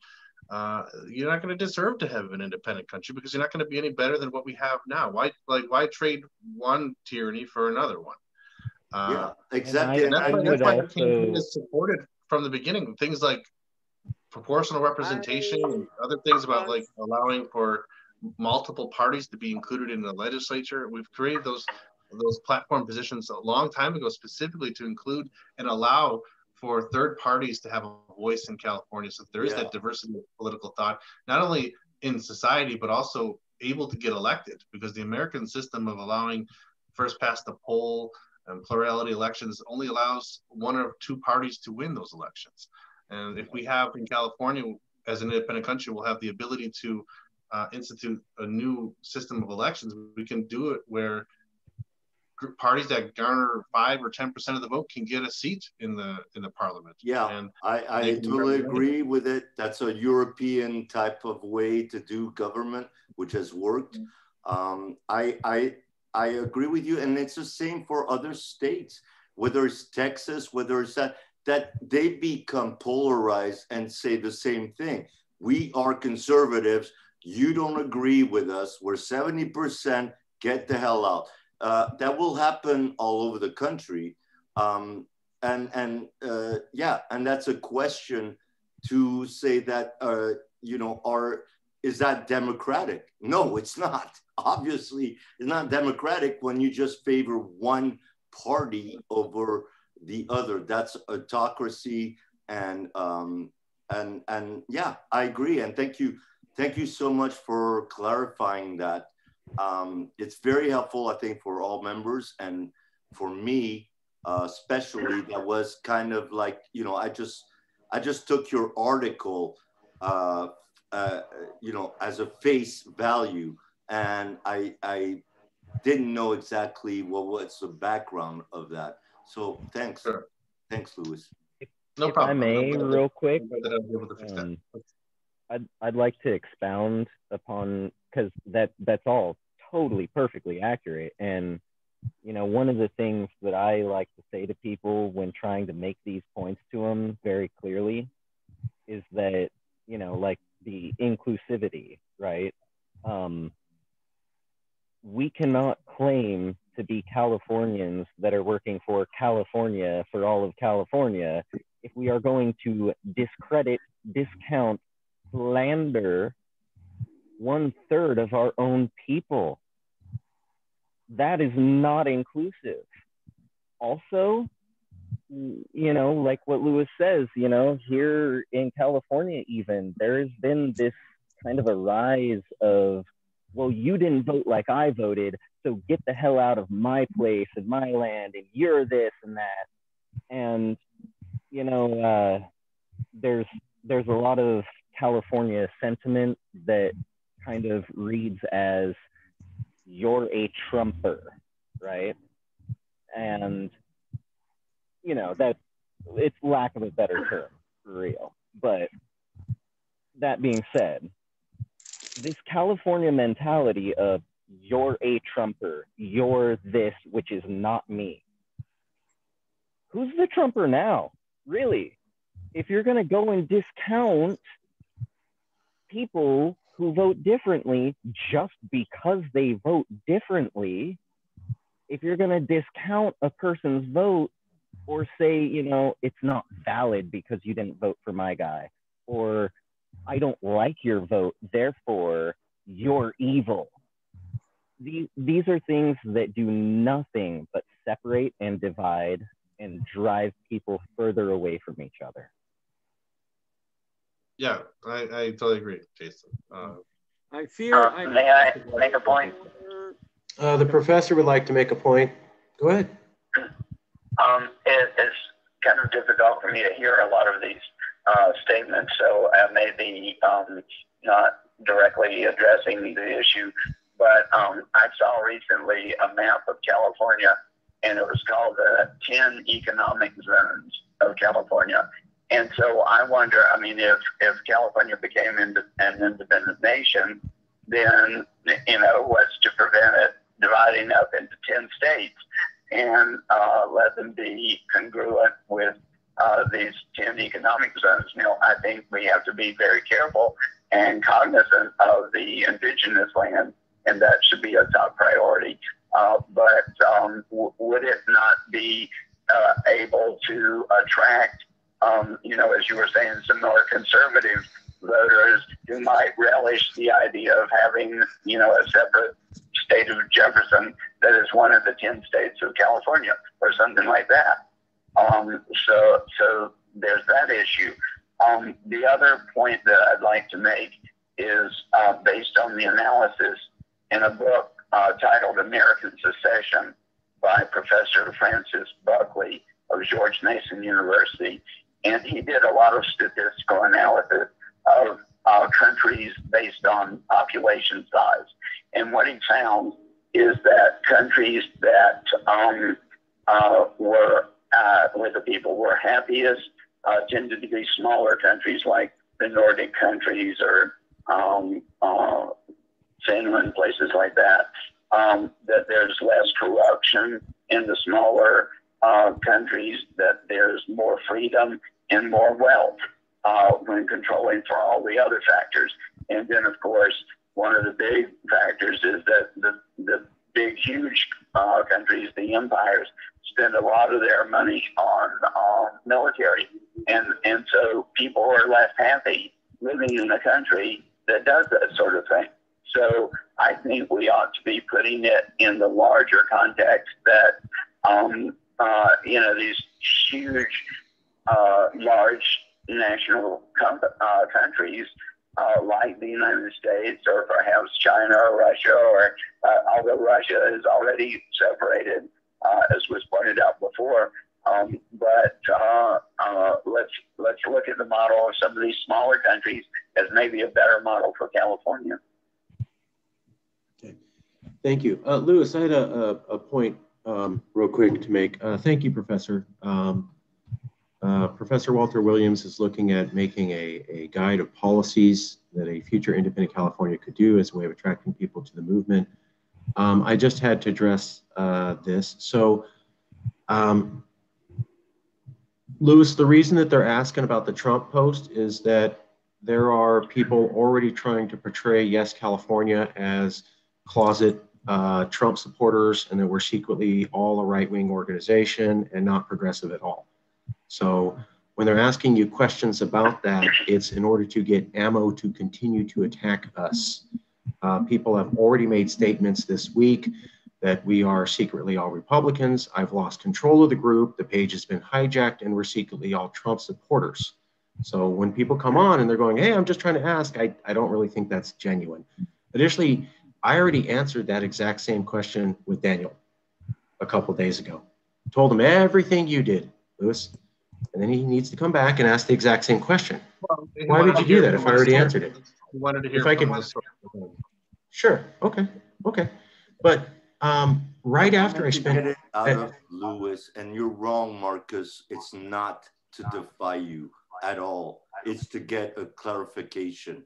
You're not going to deserve to have an independent country because you're not going to be any better than what we have now. Why trade one tyranny for another one? Yeah, exactly. And that's why the campaign is supported from the beginning. Things like proportional representation and other things about like allowing for multiple parties to be included in the legislature. We've created those platform positions a long time ago specifically to include and allow for third parties to have a voice in California. So there is that diversity of political thought, not only in society, but also able to get elected, because the American system of allowing first past the poll and plurality elections only allows one or two parties to win those elections. And if we have in California, as an independent country, we'll have the ability to institute a new system of elections. We can do it where parties that garner 5 or 10% of the vote can get a seat in the parliament. Yeah, and I totally agree with it. That's a European type of way to do government, which has worked. I agree with you, and it's the same for other states, whether it's Texas, whether it's that they become polarized and say the same thing. We are conservatives. You don't agree with us. We're 70%. Get the hell out. That will happen all over the country. And that's a question to say that, is that democratic? No, it's not. Obviously, it's not democratic when you just favor one party over the other. That's autocracy. And yeah, I agree. And thank you so much for clarifying that. It's very helpful, I think, for all members, and for me, especially. That was kind of like, I just took your article, as a face value, and I didn't know exactly what was the background of that. So thanks, thanks, Louis. No problem. If I may, real quick, I'd like to expound upon, because that's all totally perfectly accurate. And one of the things that I like to say to people when trying to make these points to them very clearly is that, like the inclusivity, right? We cannot claim to be Californians that are working for California, for all of California, if we are going to discredit, discount, slander 1/3 of our own people. That is not inclusive. Also, like what Louis says, here in California even, there has been this kind of a rise of, well, you didn't vote like I voted, so get the hell out of my place and my land, and you're this and that. And, there's a lot of California sentiment that kind of reads as, you're a Trumper, right? And, that it's lack of a better term, for real. But that being said, this California mentality of, you're a Trumper, you're this, which is not me. Who's the Trumper now? Really? If you're going to go and discount people who vote differently just because they vote differently, if you're going to discount a person's vote or say, it's not valid because you didn't vote for my guy, or I don't like your vote, therefore you're evil. These are things that do nothing but separate and divide and drive people further away from each other. Yeah, I totally agree, Jason. I fear. May I make a point? The professor would like to make a point. Go ahead. It's kind of difficult for me to hear a lot of these statements, so I may be not directly addressing the issue, but I saw recently a map of California, and it was called the 10 economic zones of California. And so I wonder, if California became an independent nation, then, what's to prevent it dividing up into 10 states and let them be congruent with these 10 economic zones? I think we have to be very careful and cognizant of the indigenous land, and that should be a top priority. But would it not be able to attract, as you were saying, some more conservative voters who might relish the idea of having, a separate state of Jefferson that is one of the 10 states of California or something like that? So there's that issue. The other point that I'd like to make is based on the analysis in a book titled American Secession by Professor Francis Buckley of George Mason University. And he did a lot of statistical analysis of countries based on population size. And what he found is that countries that where the people were happiest tended to be smaller countries like the Nordic countries or Finland, places like that. That there's less corruption in the smaller countries, that there's more freedom and more wealth when controlling for all the other factors. And then, of course, one of the big factors is that the big, huge countries, the empires, spend a lot of their money on military. And so people are less happy living in a country that does that sort of thing. So I think we ought to be putting it in the larger context that, these huge, large national countries like the United States or perhaps China or Russia, or although Russia is already separated, as was pointed out before. But let's look at the model of some of these smaller countries as maybe a better model for California. Okay, thank you. Louis, I had a point real quick to make. Thank you, Professor. Professor Walter Williams is looking at making a guide of policies that a future independent California could do as a way of attracting people to the movement. I just had to address this. So, Louis, the reason that they're asking about the Trump post is that there are people already trying to portray Yes California as closet Trump supporters, and that we're secretly all a right-wing organization and not progressive at all. So when they're asking you questions about that, it's in order to get ammo to continue to attack us. People have already made statements this week that we are secretly all Republicans. I've lost control of the group. The page has been hijacked, and we're secretly all Trump supporters. So when people come on and they're going, hey, I'm just trying to ask, I don't really think that's genuine. Additionally, I already answered that exact same question with Daniel a couple of days ago. Told him everything you did, Louis. And then he needs to come back and ask the exact same question. Well, why would you do that if I already answered it? He wanted to hear if I could, sure, okay. But right after I spent... Get it out of Louis, and you're wrong, Marcus. It's not to defy you at all. It's to get a clarification.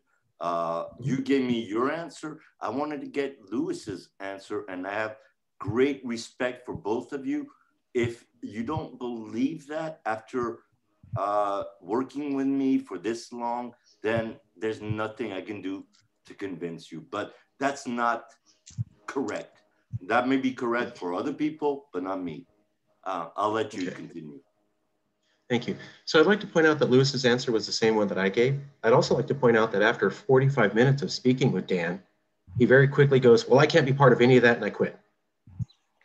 You gave me your answer. I wanted to get Louis's answer, and I have great respect for both of you. If you don't believe that after working with me for this long, then there's nothing I can do to convince you. But that's not correct. That may be correct for other people, but not me. I'll let you continue. Thank you. So I'd like to point out that Louis's answer was the same one that I gave. I'd also like to point out that after 45 minutes of speaking with Dan, he very quickly goes, well, I can't be part of any of that, and I quit.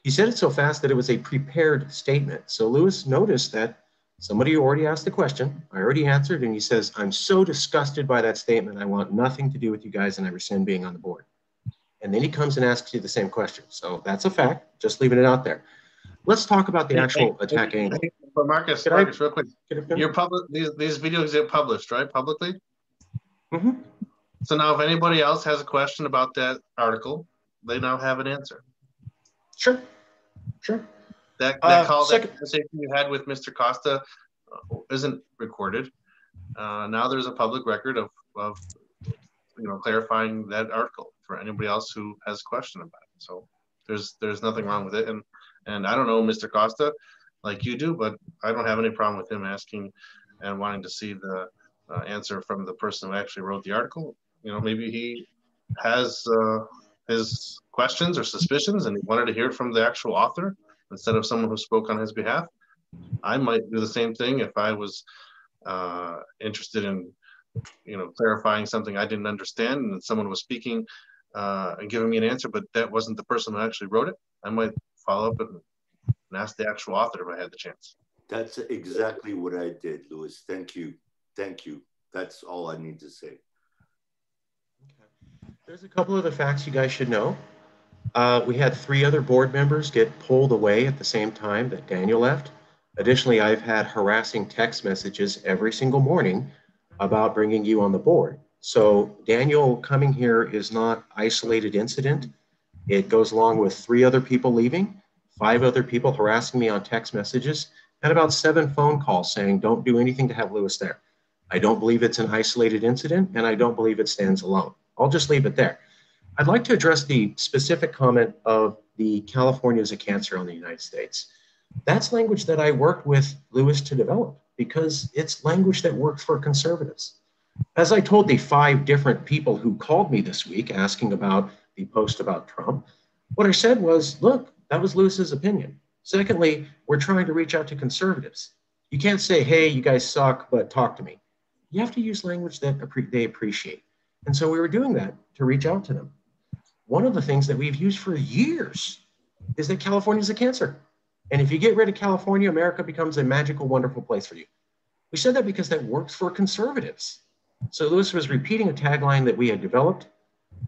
He said it so fast that it was a prepared statement. So Louis noticed that somebody already asked the question. I already answered, and he says, I'm so disgusted by that statement. I want nothing to do with you guys, and I rescind being on the board. And then he comes and asks you the same question. So that's a fact, just leaving it out there. Let's talk about the actual attack angle. But Marcus, real quick, these videos get published, right, publicly? Mm-hmm. So now if anybody else has a question about that article, they now have an answer. Sure. That conversation you had with Mr. Costa isn't recorded. Now there's a public record of clarifying that article. for anybody else who has a question about it. So there's nothing wrong with it. And I don't know Mr. Costa like you do, but I don't have any problem with him asking and wanting to see the answer from the person who actually wrote the article. You know, maybe he has his questions or suspicions and he wanted to hear from the actual author instead of someone who spoke on his behalf. I might do the same thing if I was interested in, you know, clarifying something I didn't understand and someone was speaking and giving me an answer, but that wasn't the person who actually wrote it. I might follow up and ask the actual author if I had the chance. That's exactly what I did, Louis. Thank you. Thank you. That's all I need to say. Okay. There's a couple other facts you guys should know. We had 3 other board members get pulled away at the same time that Daniel left. Additionally, I've had harassing text messages every single morning about bringing you on the board. So Daniel coming here is not isolated incident. It goes along with 3 other people leaving, 5 other people harassing me on text messages, and about 7 phone calls saying, don't do anything to have Louis there. I don't believe it's an isolated incident, and I don't believe it stands alone. I'll just leave it there. I'd like to address the specific comment of the California is a cancer on the United States. That's language that I worked with Louis to develop because it's language that works for conservatives. As I told the 5 different people who called me this week asking about the post about Trump, what I said was, look, that was Louis's opinion. Secondly, we're trying to reach out to conservatives. You can't say, hey, you guys suck, but talk to me. You have to use language that they appreciate. And so we were doing that to reach out to them. One of the things that we've used for years is that California is a cancer. And if you get rid of California, America becomes a magical, wonderful place for you. We said that because that works for conservatives. So Louis was repeating a tagline that we had developed.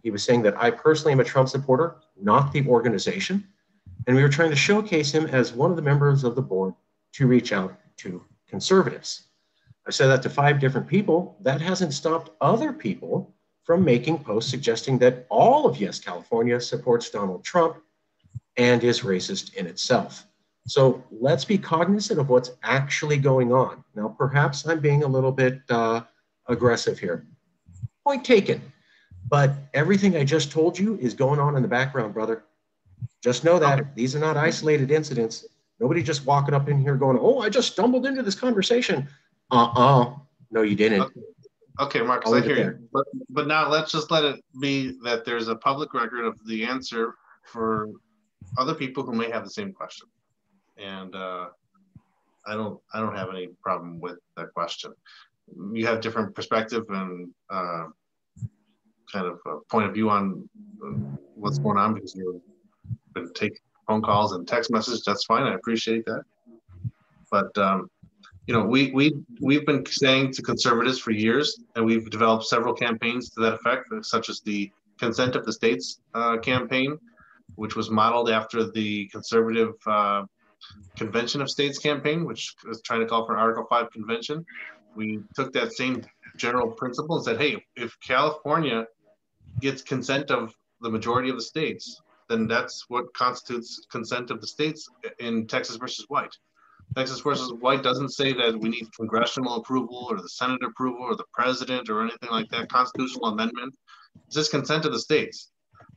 He was saying that I personally am a Trump supporter, not the organization. And we were trying to showcase him as one of the members of the board to reach out to conservatives. I said that to 5 different people. That hasn't stopped other people from making posts suggesting that all of Yes California supports Donald Trump and is racist in itself. So let's be cognizant of what's actually going on. Now, perhaps I'm being a little bit aggressive here. Point taken. But everything I just told you is going on in the background, brother. Just know that. Okay. These are not isolated incidents. Nobody just walking up in here going, oh, I just stumbled into this conversation. No, you didn't. Okay, Marcus, I hear you. But now let's just let it be that there's a public record of the answer for other people who may have the same question. And I don't have any problem with that question. You have different perspective and kind of a point of view on what's going on because you've been taking phone calls and text messages. That's fine. I appreciate that. But you know, we've been saying to conservatives for years, and we've developed several campaigns to that effect, such as the Consent of the States campaign, which was modeled after the conservative Convention of States campaign, which was trying to call for an Article 5 convention. We took that same general principle and said, hey, if California gets consent of the majority of the states, then that's what constitutes consent of the states in Texas versus White. Texas versus White doesn't say that we need congressional approval or the Senate approval or the president or anything like that, constitutional amendment. It's just consent of the states.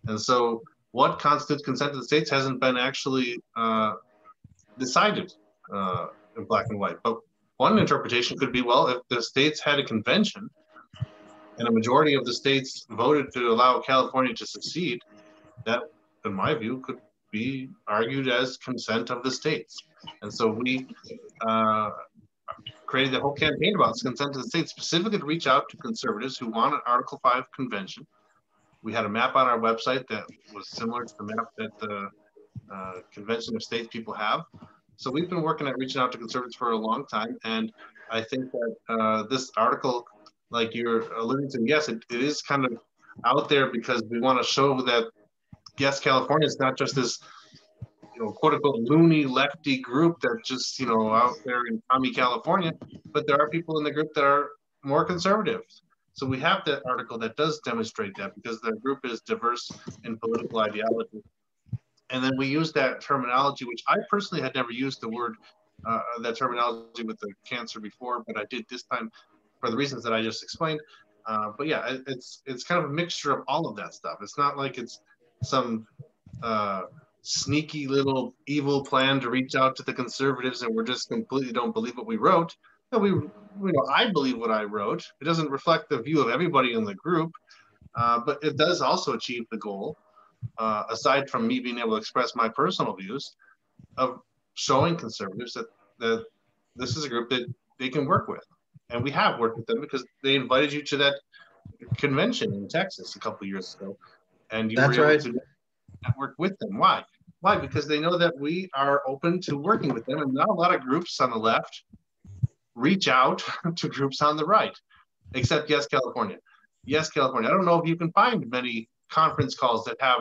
And so what constitutes consent of the states hasn't been actually decided in black and white. But one interpretation could be, well, if the states had a convention and a majority of the states voted to allow California to secede, that, in my view, could be argued as consent of the states. And so we created the whole campaign about consent of the states, specifically to reach out to conservatives who want an Article 5 convention. We had a map on our website that was similar to the map that the Convention of States people have. So we've been working at reaching out to conservatives for a long time. And I think that this article, like you're alluding to, yes, it is kind of out there because we want to show that, yes, California is not just this, quote unquote, loony lefty group that's just, out there in Tommy, California, but there are people in the group that are more conservative. So we have that article that does demonstrate that because the group is diverse in political ideology. And then we use that terminology, which I personally had never used the word, that terminology with the cancer before, but I did this time for the reasons that I just explained. But yeah, it's kind of a mixture of all of that stuff. It's not like it's some sneaky little evil plan to reach out to the conservatives and we're just completely don't believe what we wrote. No, I believe what I wrote. It doesn't reflect the view of everybody in the group, but it does also achieve the goal, aside from me being able to express my personal views, of showing conservatives that this is a group that they can work with. And we have worked with them because they invited you to that convention in Texas a couple of years ago. And you were able to network with them. Why? Why? Because they know that we are open to working with them. And not a lot of groups on the left reach out to groups on the right, except Yes California. Yes California. I don't know if you can find many conference calls that have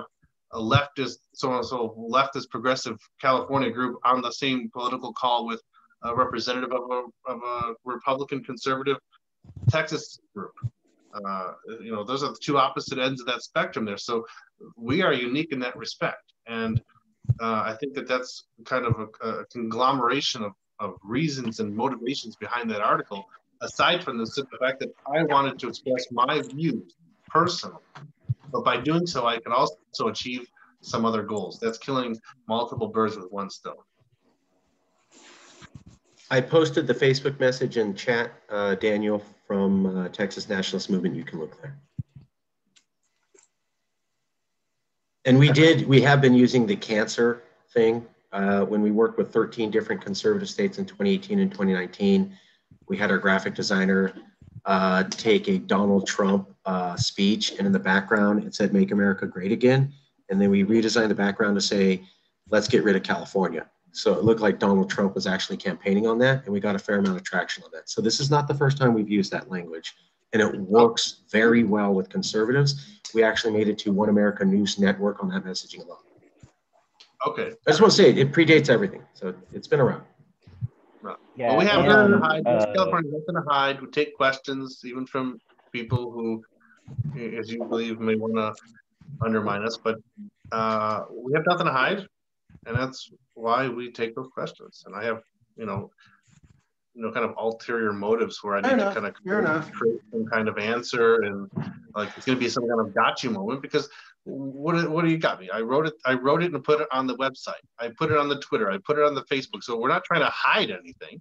a leftist, so-and-so leftist progressive California group on the same political call with a representative of a Republican conservative Texas group. Those are the two opposite ends of that spectrum there. So we are unique in that respect. And I think that's kind of a conglomeration of reasons and motivations behind that article, aside from the simple fact that I wanted to express my views personally. But by doing so, I can also achieve some other goals. That's killing multiple birds with one stone. I posted the Facebook message in chat, Daniel, from Texas Nationalist Movement. You can look there. And we have been using the cancer thing. When we worked with 13 different conservative states in 2018 and 2019, we had our graphic designer take a Donald Trump speech, and in the background it said "Make America Great Again," and then we redesigned the background to say "Let's get rid of California." So it looked like Donald Trump was actually campaigning on that, and we got a fair amount of traction on that. So this is not the first time we've used that language, and it works very well with conservatives. We actually made it to One America News Network on that messaging alone. Okay. I just want to say it predates everything, so it's been around. Right. Yeah, well, we have nothing to hide. California, nothing to hide. We take questions, even from people who, as you believe, may want to undermine us, but we have nothing to hide, and that's why we take those questions. And I have, kind of ulterior motives where I need to kind of create some kind of answer, and like it's going to be some kind of gotcha moment, because what do you got me? I wrote it and put it on the website. I put it on the Twitter. I put it on the Facebook. So we're not trying to hide anything.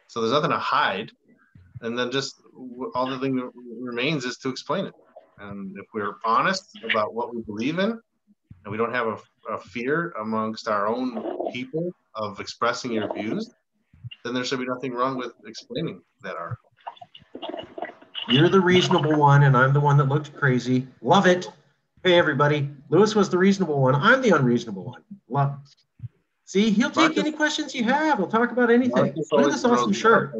So there's nothing to hide. And then just all the thing that remains is to explain it. And if we're honest about what we believe in, and we don't have a fear amongst our own people of expressing your views, then there should be nothing wrong with explaining that article. You're the reasonable one, and I'm the one that looked crazy. Love it. Hey, everybody. Lewis was the reasonable one. I'm the unreasonable one. Love it. See, he'll take any questions you have. He'll talk about anything. Look at this awesome shirt.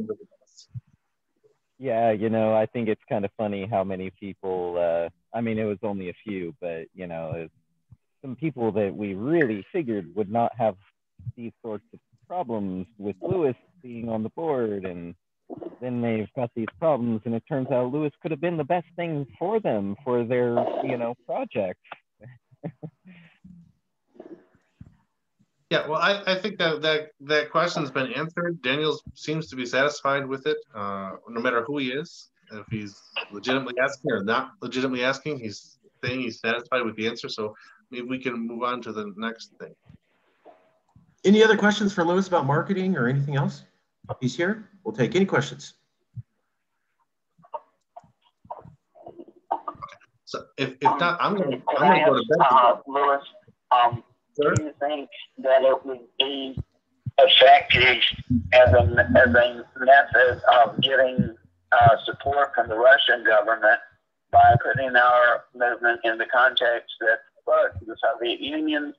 Yeah, I think it's kind of funny how many people, I mean, it was only a few, but, some people that we really figured would not have these sorts of problems with Lewis being on the board, and then they've got these problems, and it turns out Lewis could have been the best thing for them, for their, project. Yeah, well, I think that question's been answered. Daniel seems to be satisfied with it, no matter who he is. If he's legitimately asking or not legitimately asking, he's saying he's satisfied with the answer. So maybe we can move on to the next thing. Any other questions for Lewis about marketing or anything else? He's here. We'll take any questions. So if not, I'm gonna go to bed. Lewis, do you think that it would be effective as a method of getting support from the Russian government by putting our movement in the context that, look, the Soviet Union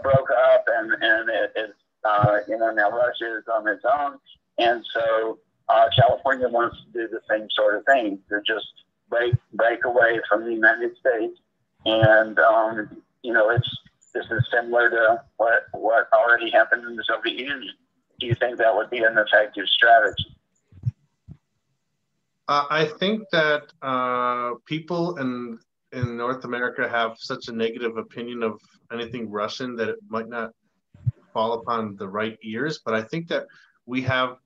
broke up and it now Russia is on its own, and so California wants to do the same sort of thing, to just break away from the United States, and this is similar to what already happened in the Soviet Union. Do you think that would be an effective strategy? I think that people in North America have such a negative opinion of anything Russian that it might not fall upon the right ears. But I think that we have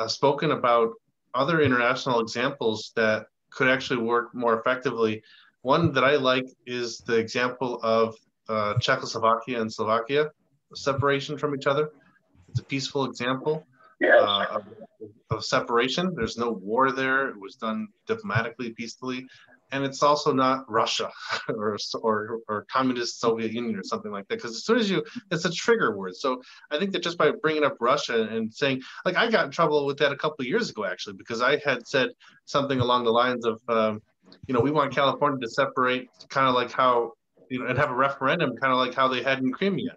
spoken about other international examples that could actually work more effectively. One that I like is the example of Czechoslovakia and Slovakia separation from each other. It's a peaceful example of separation. There's no war there. It was done diplomatically, peacefully. And it's also not Russia or communist Soviet Union or something like that. Because as soon as it's a trigger word. So I think that just by bringing up Russia and saying, like, I got in trouble with that a couple of years ago, actually, because I had said something along the lines of, we want California to separate, kind of like how, and have a referendum, kind of like how they had in Crimea.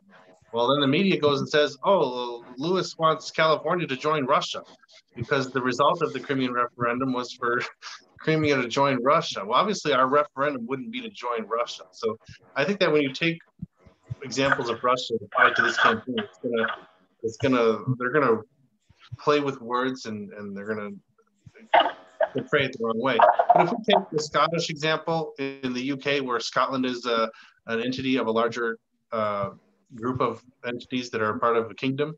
Well, then the media goes and says, oh, Lewis wants California to join Russia because the result of the Crimean referendum was for Crimea to join Russia. Well, obviously our referendum wouldn't be to join Russia. So I think that when you take examples of Russia applied to this campaign, they're gonna play with words and they're gonna portray it the wrong way. But if we take the Scottish example in the UK, where Scotland is an entity of a larger group of entities that are a part of a kingdom,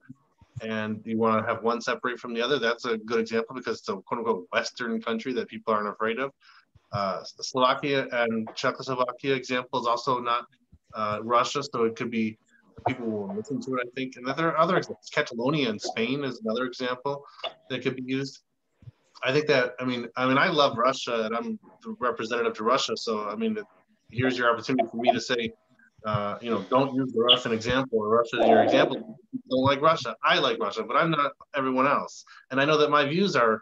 and you want to have one separate from the other, that's a good example because it's a quote-unquote Western country that people aren't afraid of. The Slovakia and Czechoslovakia example is also not Russia, so it could be, people will listen to it, I think. And there are other examples. Catalonia in Spain is another example that could be used. I think that, I mean, I love Russia, and I'm the representative to Russia, so I mean, here's your opportunity for me to say, don't use the Russian example or Russia as your example. Don't like Russia. I like Russia, but I'm not everyone else. And I know that my views are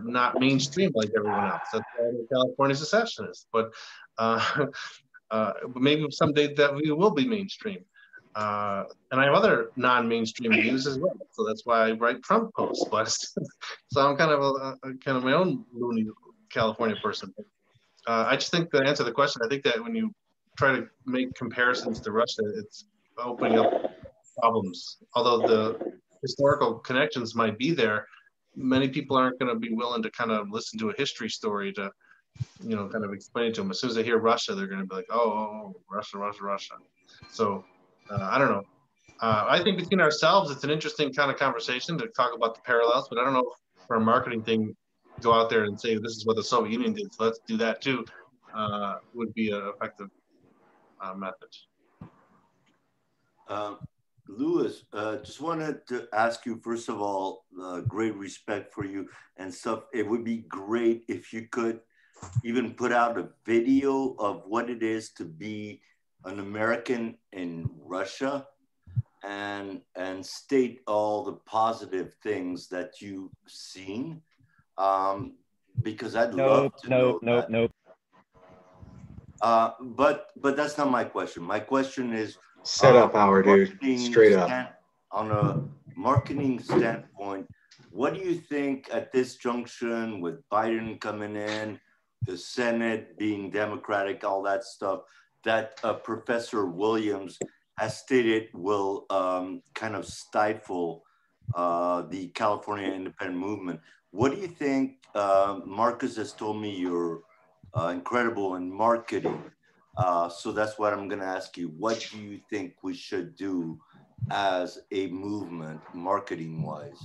not mainstream like everyone else. That's why I'm a California secessionist. But maybe someday that we will be mainstream. And I have other non-mainstream views as well. So that's why I write Trump posts. But so I'm kind of my own loony California person. I just think, to answer the question, I think that when you try to make comparisons to Russia, it's opening up problems. Although the historical connections might be there, many people aren't going to be willing to kind of listen to a history story to, kind of explain it to them. As soon as they hear Russia, they're going to be like, oh, Russia. So I don't know. I think between ourselves, it's an interesting kind of conversation to talk about the parallels, but I don't know if for a marketing thing, go out there and say, this is what the Soviet Union did, so let's do that too, would be an effective method. Lewis, just wanted to ask you, first of all, great respect for you and stuff. It would be great if you could even put out a video of what it is to be an American in Russia and state all the positive things that you've seen. Because I'd love to know that. Nope. But that's not my question. My question is, set up our dude, straight up. On a marketing standpoint, what do you think at this junction with Biden coming in, the Senate being Democratic, all that stuff, that Professor Williams has stated will kind of stifle the California independent movement? What do you think? Marcus has told me you're incredible in marketing. So that's what I'm going to ask you. What do you think we should do as a movement, marketing-wise?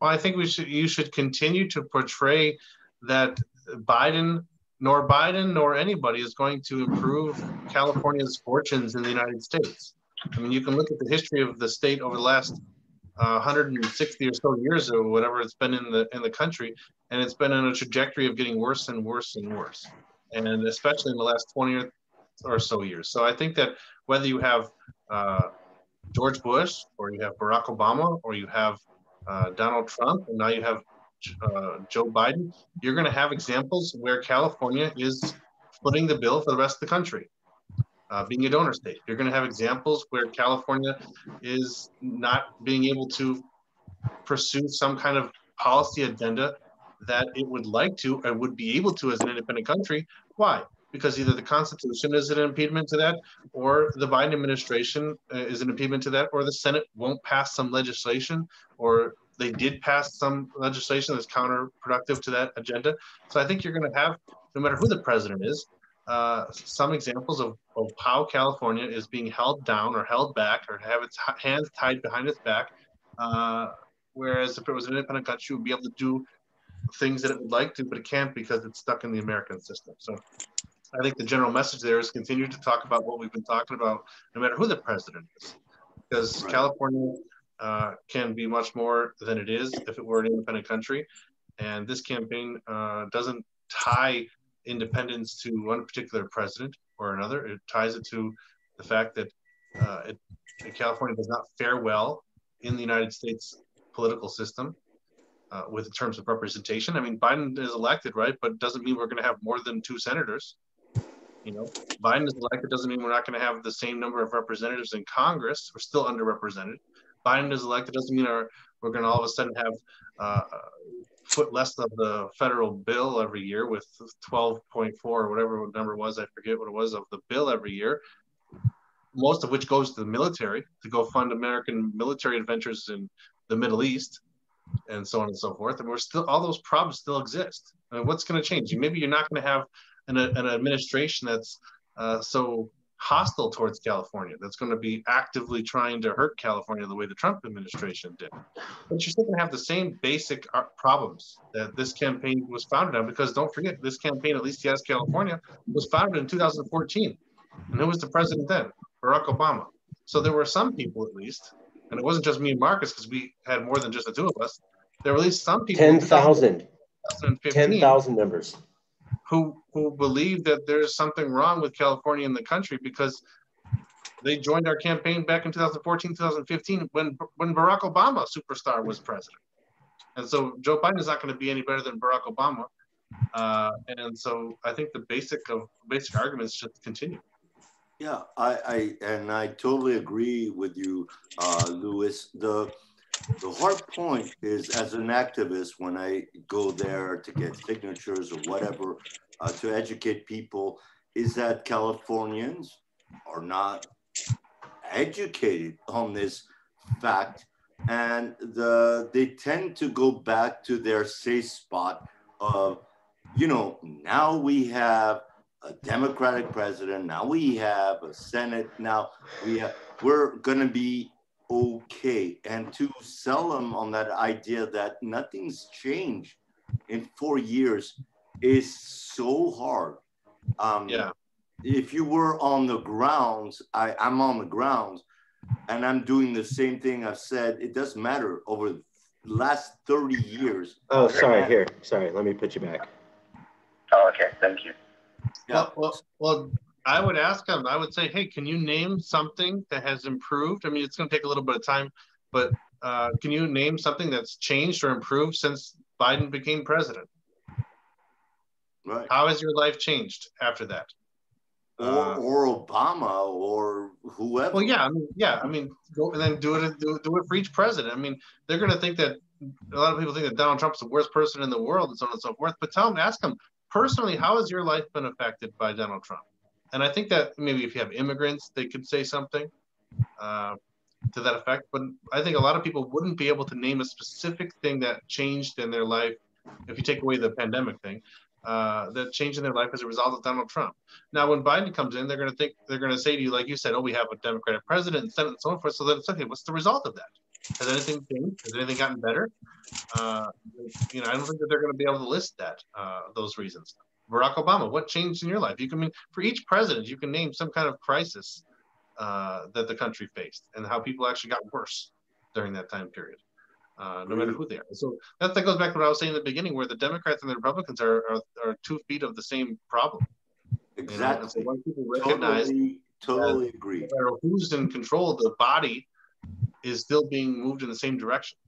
Well, I think you should continue to portray that Biden nor anybody is going to improve California's fortunes in the United States. I mean, you can look at the history of the state over the last 160 or so years or whatever it's been in the country, and it's been on a trajectory of getting worse and worse and worse, and especially in the last 20 or so years. So I think that whether you have George Bush or you have Barack Obama or you have Donald Trump and now you have Joe Biden, you're going to have examples where California is footing the bill for the rest of the country. Being a donor state, you're going to have examples where California is not being able to pursue some kind of policy agenda that it would like to or would be able to as an independent country. Why? Because either the Constitution is an impediment to that, or the Biden administration is an impediment to that, or the Senate won't pass some legislation, or they did pass some legislation that's counterproductive to that agenda. So I think you're going to have, no matter who the president is, some examples of how California is being held down or held back or have its hands tied behind its back, whereas if it was an independent country, it would be able to do things that it would like to, but it can't because it's stuck in the American system. So I think the general message there is continue to talk about what we've been talking about, no matter who the president is, because California can be much more than it is if it were an independent country. And this campaign doesn't tie independence to one particular president or another. It ties it to the fact that California does not fare well in the United States political system with terms of representation. I mean, Biden is elected, right? But it doesn't mean we're going to have more than 2 senators. You know, Biden is elected doesn't mean we're not going to have the same number of representatives in Congress. We're still underrepresented. Biden is elected doesn't mean we're going to all of a sudden have a foot less of the federal bill every year with 12.4 or whatever number was, I forget what it was, of the bill every year, most of which goes to the military to go fund American military adventures in the Middle East and so on and so forth. And we're still, all those problems still exist. I mean, what's going to change? Maybe you're not going to have an administration that's so hostile towards California, that's going to be actively trying to hurt California the way the Trump administration did. But you're still going to have the same basic problems that this campaign was founded on, because don't forget, this campaign, at least Yes California, was founded in 2014. And who was the president then? Barack Obama. So there were some people, at least, and it wasn't just me and Marcus, because we had more than just the two of us. There were at least some people. 10,000. 10,000 members. Who believe that there's something wrong with California and the country, because they joined our campaign back in 2014, 2015, when Barack Obama, superstar, was president. And so Joe Biden is not going to be any better than Barack Obama. And so I think the basic arguments should continue. Yeah, I totally agree with you, Louis. The hard point is, as an activist, when I go there to get signatures or whatever, to educate people, is that Californians are not educated on this fact, and they tend to go back to their safe spot of, you know, now we have a Democratic president, now we have a Senate, now we're gonna be okay. And to sell them on that idea that nothing's changed in 4 years is so hard. If you were on the grounds, I'm on the grounds, and I'm doing the same thing I've said. It doesn't matter over the last 30 years. Oh, sorry, here. Sorry, let me put you back. Oh, okay, thank you. Yeah. Well, I would ask him, I would say, hey, can you name something that has improved? I mean, it's going to take a little bit of time, but can you name something that's changed or improved since Biden became president? Right. How has your life changed after that? Or Obama or whoever. Well, I mean, go and then do it for each president. I mean, they're going to think that, a lot of people think that Donald Trump's the worst person in the world and so on and so forth, but ask them, personally, how has your life been affected by Donald Trump? And I think that maybe if you have immigrants, they could say something to that effect. But I think a lot of people wouldn't be able to name a specific thing that changed in their life, if you take away the pandemic thing, that changed in their life as a result of Donald Trump. Now, when Biden comes in, they're going to say to you, like you said, oh, we have a Democratic president and Senate and so forth. So then it's okay. What's the result of that? Has anything changed? Has anything gotten better? I don't think that they're going to be able to list those reasons. Barack Obama, what changed in your life? For each president, you can name some kind of crisis that the country faced and how people actually got worse during that time period, no matter who they are. So that goes back to what I was saying in the beginning, where the Democrats and the Republicans are 2 feet of the same problem. Exactly. So when people recognize totally agree. No matter who's in control, the body is still being moved in the same direction.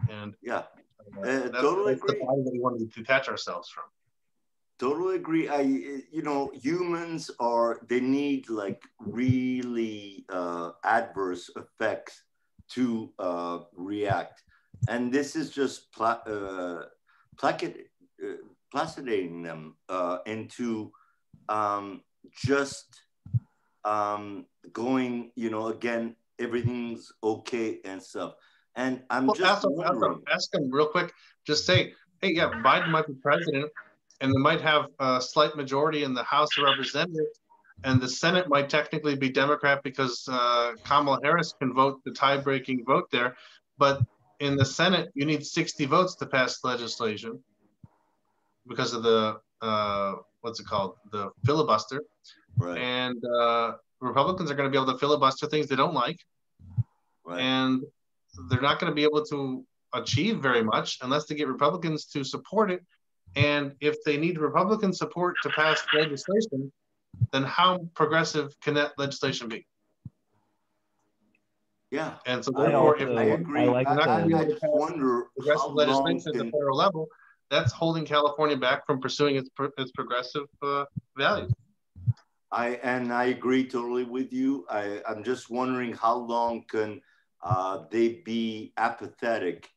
And totally agree. That's the body that we want to detach ourselves from. Totally agree. Humans they need like really adverse effects to react. And this is just placating them into just going, again, everything's okay and stuff. And I'm just ask them real quick, just say, hey, yeah, Biden might be president, and they might have a slight majority in the House of Representatives, and the Senate might technically be Democrat because Kamala Harris can vote the tie-breaking vote there. But in the Senate, you need 60 votes to pass legislation. because of the what's it called, the filibuster, Right. and Republicans are going to be able to filibuster things they don't like, Right. and they're not going to be able to achieve very much unless they get Republicans to support it. And if they need Republican support to pass legislation, then how progressive can that legislation be? Yeah. And so therefore, if I agree. we're not going to be able I to just pass wonder how progressive long legislation at the can, federal level, that's holding California back from pursuing its progressive values. I agree totally with you. I'm just wondering how long can they be apathetic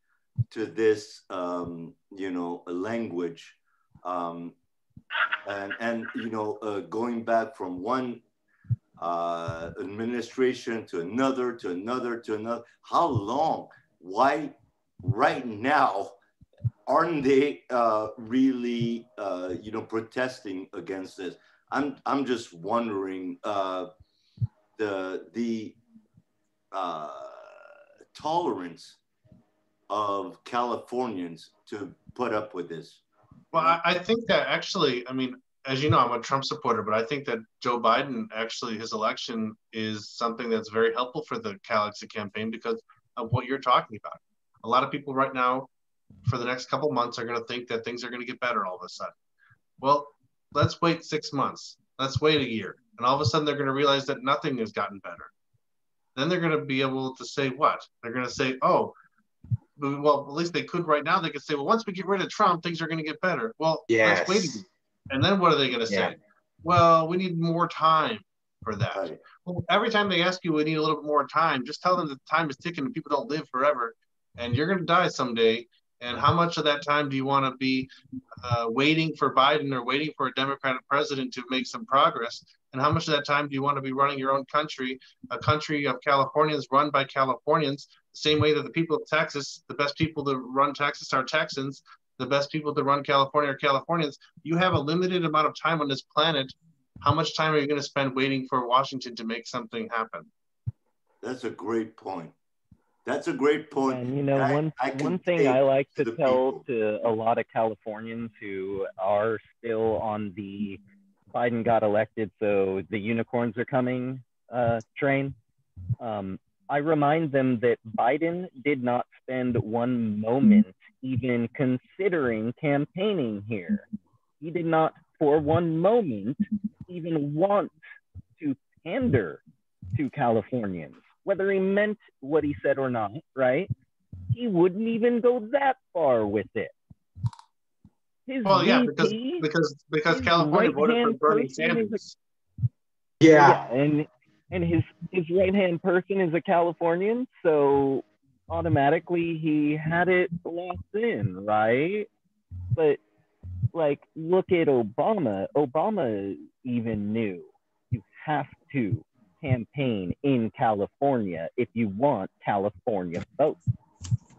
to this, you know, language, and you know, going back from one administration to another, to another, to another. How long? Why right now aren't they really, you know, protesting against this? I'm just wondering the tolerance of Californians to put up with this. Well, I think that actually, I mean, as you know, I'm a Trump supporter, but I think that Joe Biden, actually, his election is something that's very helpful for the CALEXIT campaign because of what you're talking about. A lot of people right now, for the next couple months, are going to think that things are going to get better all of a sudden. Well, let's wait 6 months. Let's wait a year. And all of a sudden, they're going to realize that nothing has gotten better. Then they're going to be able to say what? They're going to say, oh, well, at least they could right now. They could say, well, once we get rid of Trump, things are going to get better. Well, let's wait a year. And then what are they going to say? Well, we need more time for that. Right. Well, every time they ask you, we need a little bit more time, just tell them that time is ticking and people don't live forever. And you're going to die someday. And how much of that time do you want to be waiting for Biden or waiting for a Democratic president to make some progress? And how much of that time do you want to be running your own country, a country of Californians run by Californians, the same way that the people of Texas, the best people to run Texas are Texans, the best people to run California are Californians. You have a limited amount of time on this planet. How much time are you going to spend waiting for Washington to make something happen? That's a great point. That's a great point. And you know, one thing I like to tell to a lot of Californians who are still on the Biden got elected, so the unicorns are coming train. I remind them that Biden did not spend one moment even considering campaigning here. He did not for one moment even want to pander to Californians, whether he meant what he said or not, right? He wouldn't even go that far with it. Well, yeah, because California voted for Bernie Sanders. And his right-hand person is a Californian, so automatically he had it locked in, right? But like, look at Obama. Obama even knew you have to campaign in California if you want California votes.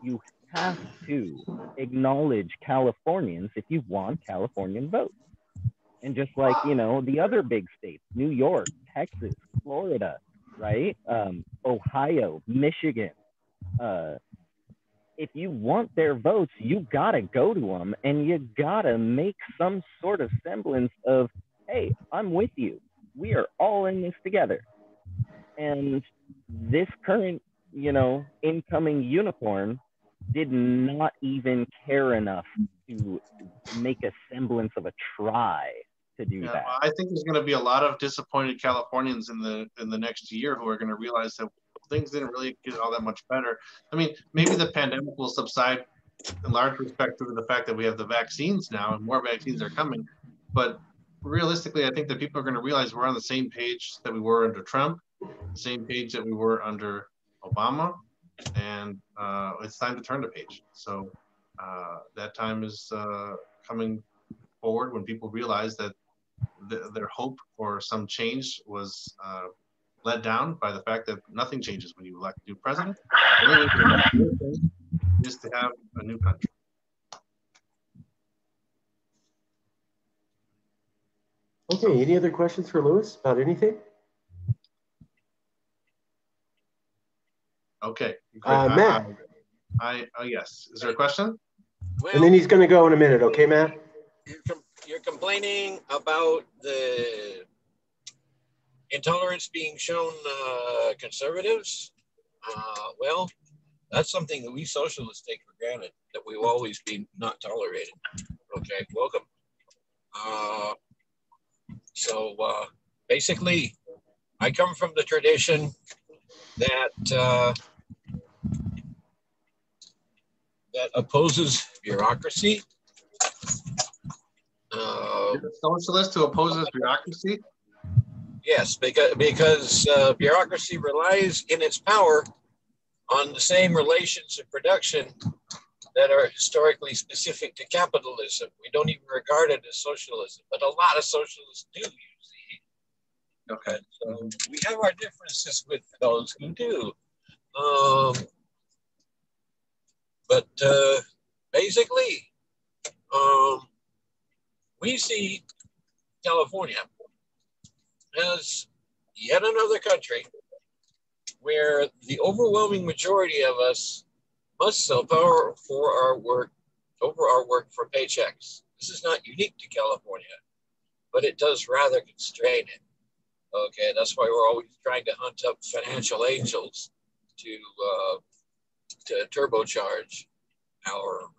You have to acknowledge Californians if you want Californian votes. And just like, you know, the other big states, New York, Texas, Florida, right? Ohio, Michigan. If you want their votes, you gotta go to them and you gotta make some sort of semblance of, hey, I'm with you. We are all in this together. And this current, you know, incoming unicorn did not even care enough to make a semblance of a try to do that. Well, I think there's going to be a lot of disappointed Californians in the next year who are going to realize that things didn't really get all that much better. I mean, maybe the pandemic will subside in large respect due to the fact that we have the vaccines now and more vaccines are coming. But realistically, I think that people are going to realize we're on the same page that we were under Trump, the same page that we were under Obama, and it's time to turn the page. So that time is coming forward when people realize that their hope for some change was let down by the fact that nothing changes when you elect a new president. The only way to elect a new president is to have a new country. Okay, any other questions for Louis about anything? Okay. Matt. Yes. Is there a question? And then he's going to go in a minute. Okay, Matt? you're complaining about the intolerance being shown conservatives. Well, that's something that we socialists take for granted, that we've always been not tolerated. Okay, welcome. So basically, I come from the tradition that that opposes bureaucracy. You're a socialist who opposes bureaucracy? Yes, because bureaucracy relies in its power on the same relations of production that are historically specific to capitalism. We don't even regard it as socialism, but a lot of socialists do, you see. Okay. So we have our differences with those who do. But basically, we see California as yet another country where the overwhelming majority of us must suffer for our work, over our work for paychecks. This is not unique to California, but it does rather constrain it. Okay, that's why we're always trying to hunt up financial angels to turbocharge our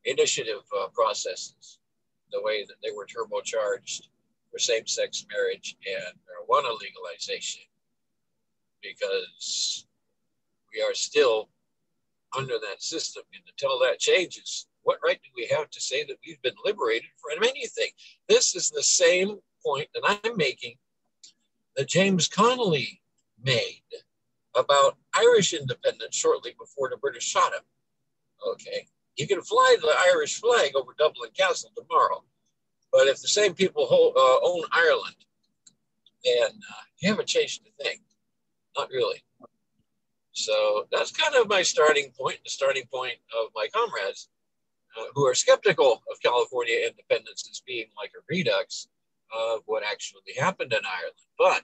initiative processes, the way that they were turbocharged for same-sex marriage and marijuana legalization, because we are still under that system. And until that changes, what right do we have to say that we've been liberated from anything? This is the same point that I'm making that James Connolly made about Irish independence shortly before the British shot him. Okay, you can fly the Irish flag over Dublin Castle tomorrow, but if the same people own Ireland, then you haven't changed a thing. Not really. So that's kind of my starting point, the starting point of my comrades who are skeptical of California independence as being like a redux of what actually happened in Ireland. But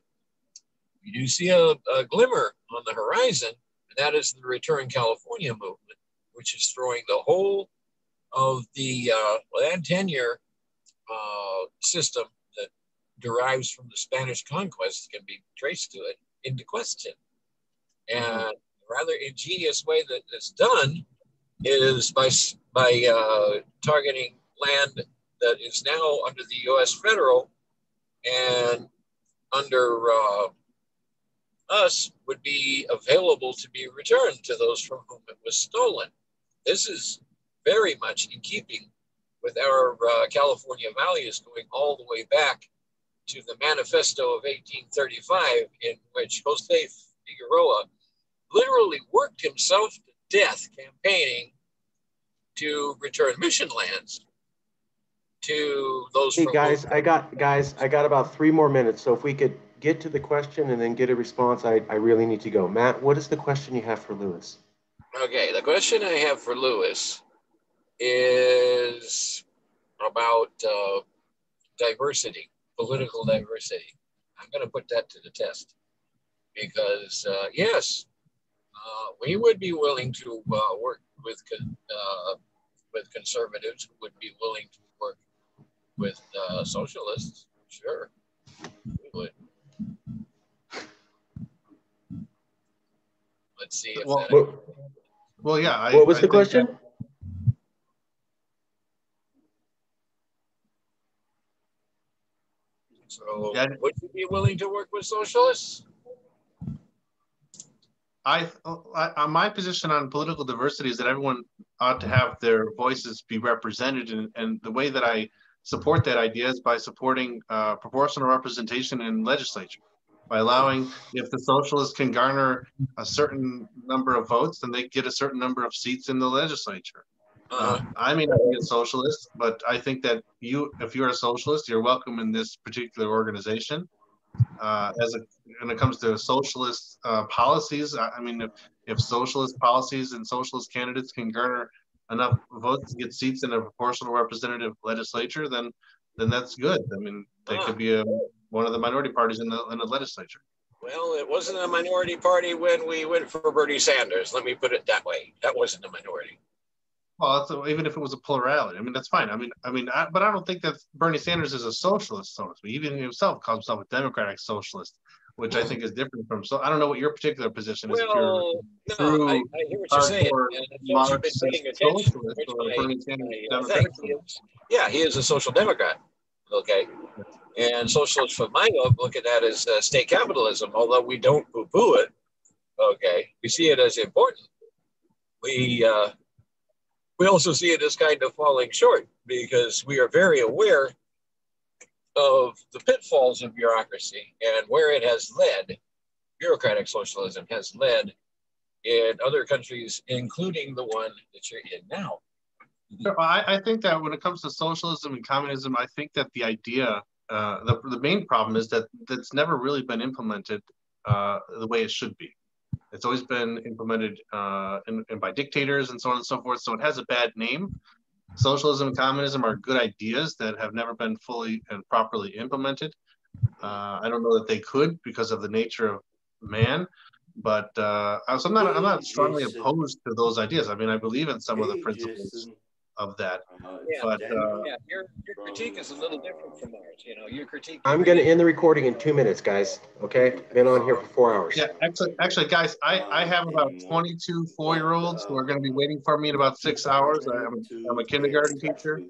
we do see a glimmer on the horizon, and that is the Return California movement, which is throwing the whole of the land tenure system that derives from the Spanish conquest, can be traced to it, into question. And a rather ingenious way that it's done is by targeting land that is now under the U.S. federal and under us would be available to be returned to those from whom it was stolen. This is very much in keeping with our California values, going all the way back to the Manifesto of 1835, in which Jose Figueroa literally worked himself to death campaigning to return mission lands to those. Hey guys, I got about 3 more minutes. So if we could get to the question and then get a response, I really need to go. Matt, what is the question you have for Lewis? Okay, the question I have for Lewis is about diversity, political diversity. I'm going to put that to the test because, yes, we would be willing to work with conservatives who would be willing to work with socialists. Sure, we would. Let's see if well, yeah. What was the question? So, would you be willing to work with socialists? My position on political diversity is that everyone ought to have their voices be represented, and the way that I support that idea is by supporting proportional representation in legislature, by allowing, if the socialists can garner a certain number of votes, then they get a certain number of seats in the legislature. I may not be a socialist, but I think that if you're a socialist, you're welcome in this particular organization. When it comes to socialist policies, I mean, if socialist policies and socialist candidates can garner enough votes to get seats in a proportional representative legislature, then that's good. I mean, they could be one of the minority parties in the legislature. Well, it wasn't a minority party when we went for Bernie Sanders. Let me put it that way. That wasn't a minority. Well, so even if it was a plurality, I mean, that's fine. But I don't think that Bernie Sanders is a socialist, so to speak. Even himself calls himself a democratic socialist, which I think is different from. So I don't know what your particular position is. Well, If you're no, I true hear what you're saying. hardcore And if you've been Marxist paying attention, socialist which or Bernie Sanders thing, democratic. he is a social democrat. Okay. And socialists, from my look at that, is state capitalism, although we don't poo-poo it. Okay. We see it as important. We also see it as kind of falling short because we are very aware of the pitfalls of bureaucracy and where it has led. Bureaucratic socialism has led in other countries, including the one that you're in now. I think that when it comes to socialism and communism, I think that the idea, the main problem is that that's never really been implemented the way it should be. It's always been implemented by dictators and so on and so forth. So it has a bad name. Socialism and communism are good ideas that have never been fully and properly implemented. I don't know that they could because of the nature of man, but I'm not strongly opposed to those ideas. I mean, I believe in some of the principles of that. But your critique is a little different from ours. You know, your critique. I'm going to end the recording in 2 minutes, guys. Okay, been on here for 4 hours. Yeah, actually, guys, I have about 22 4-year-olds who are going to be waiting for me in about 6 hours. I'm a kindergarten teacher,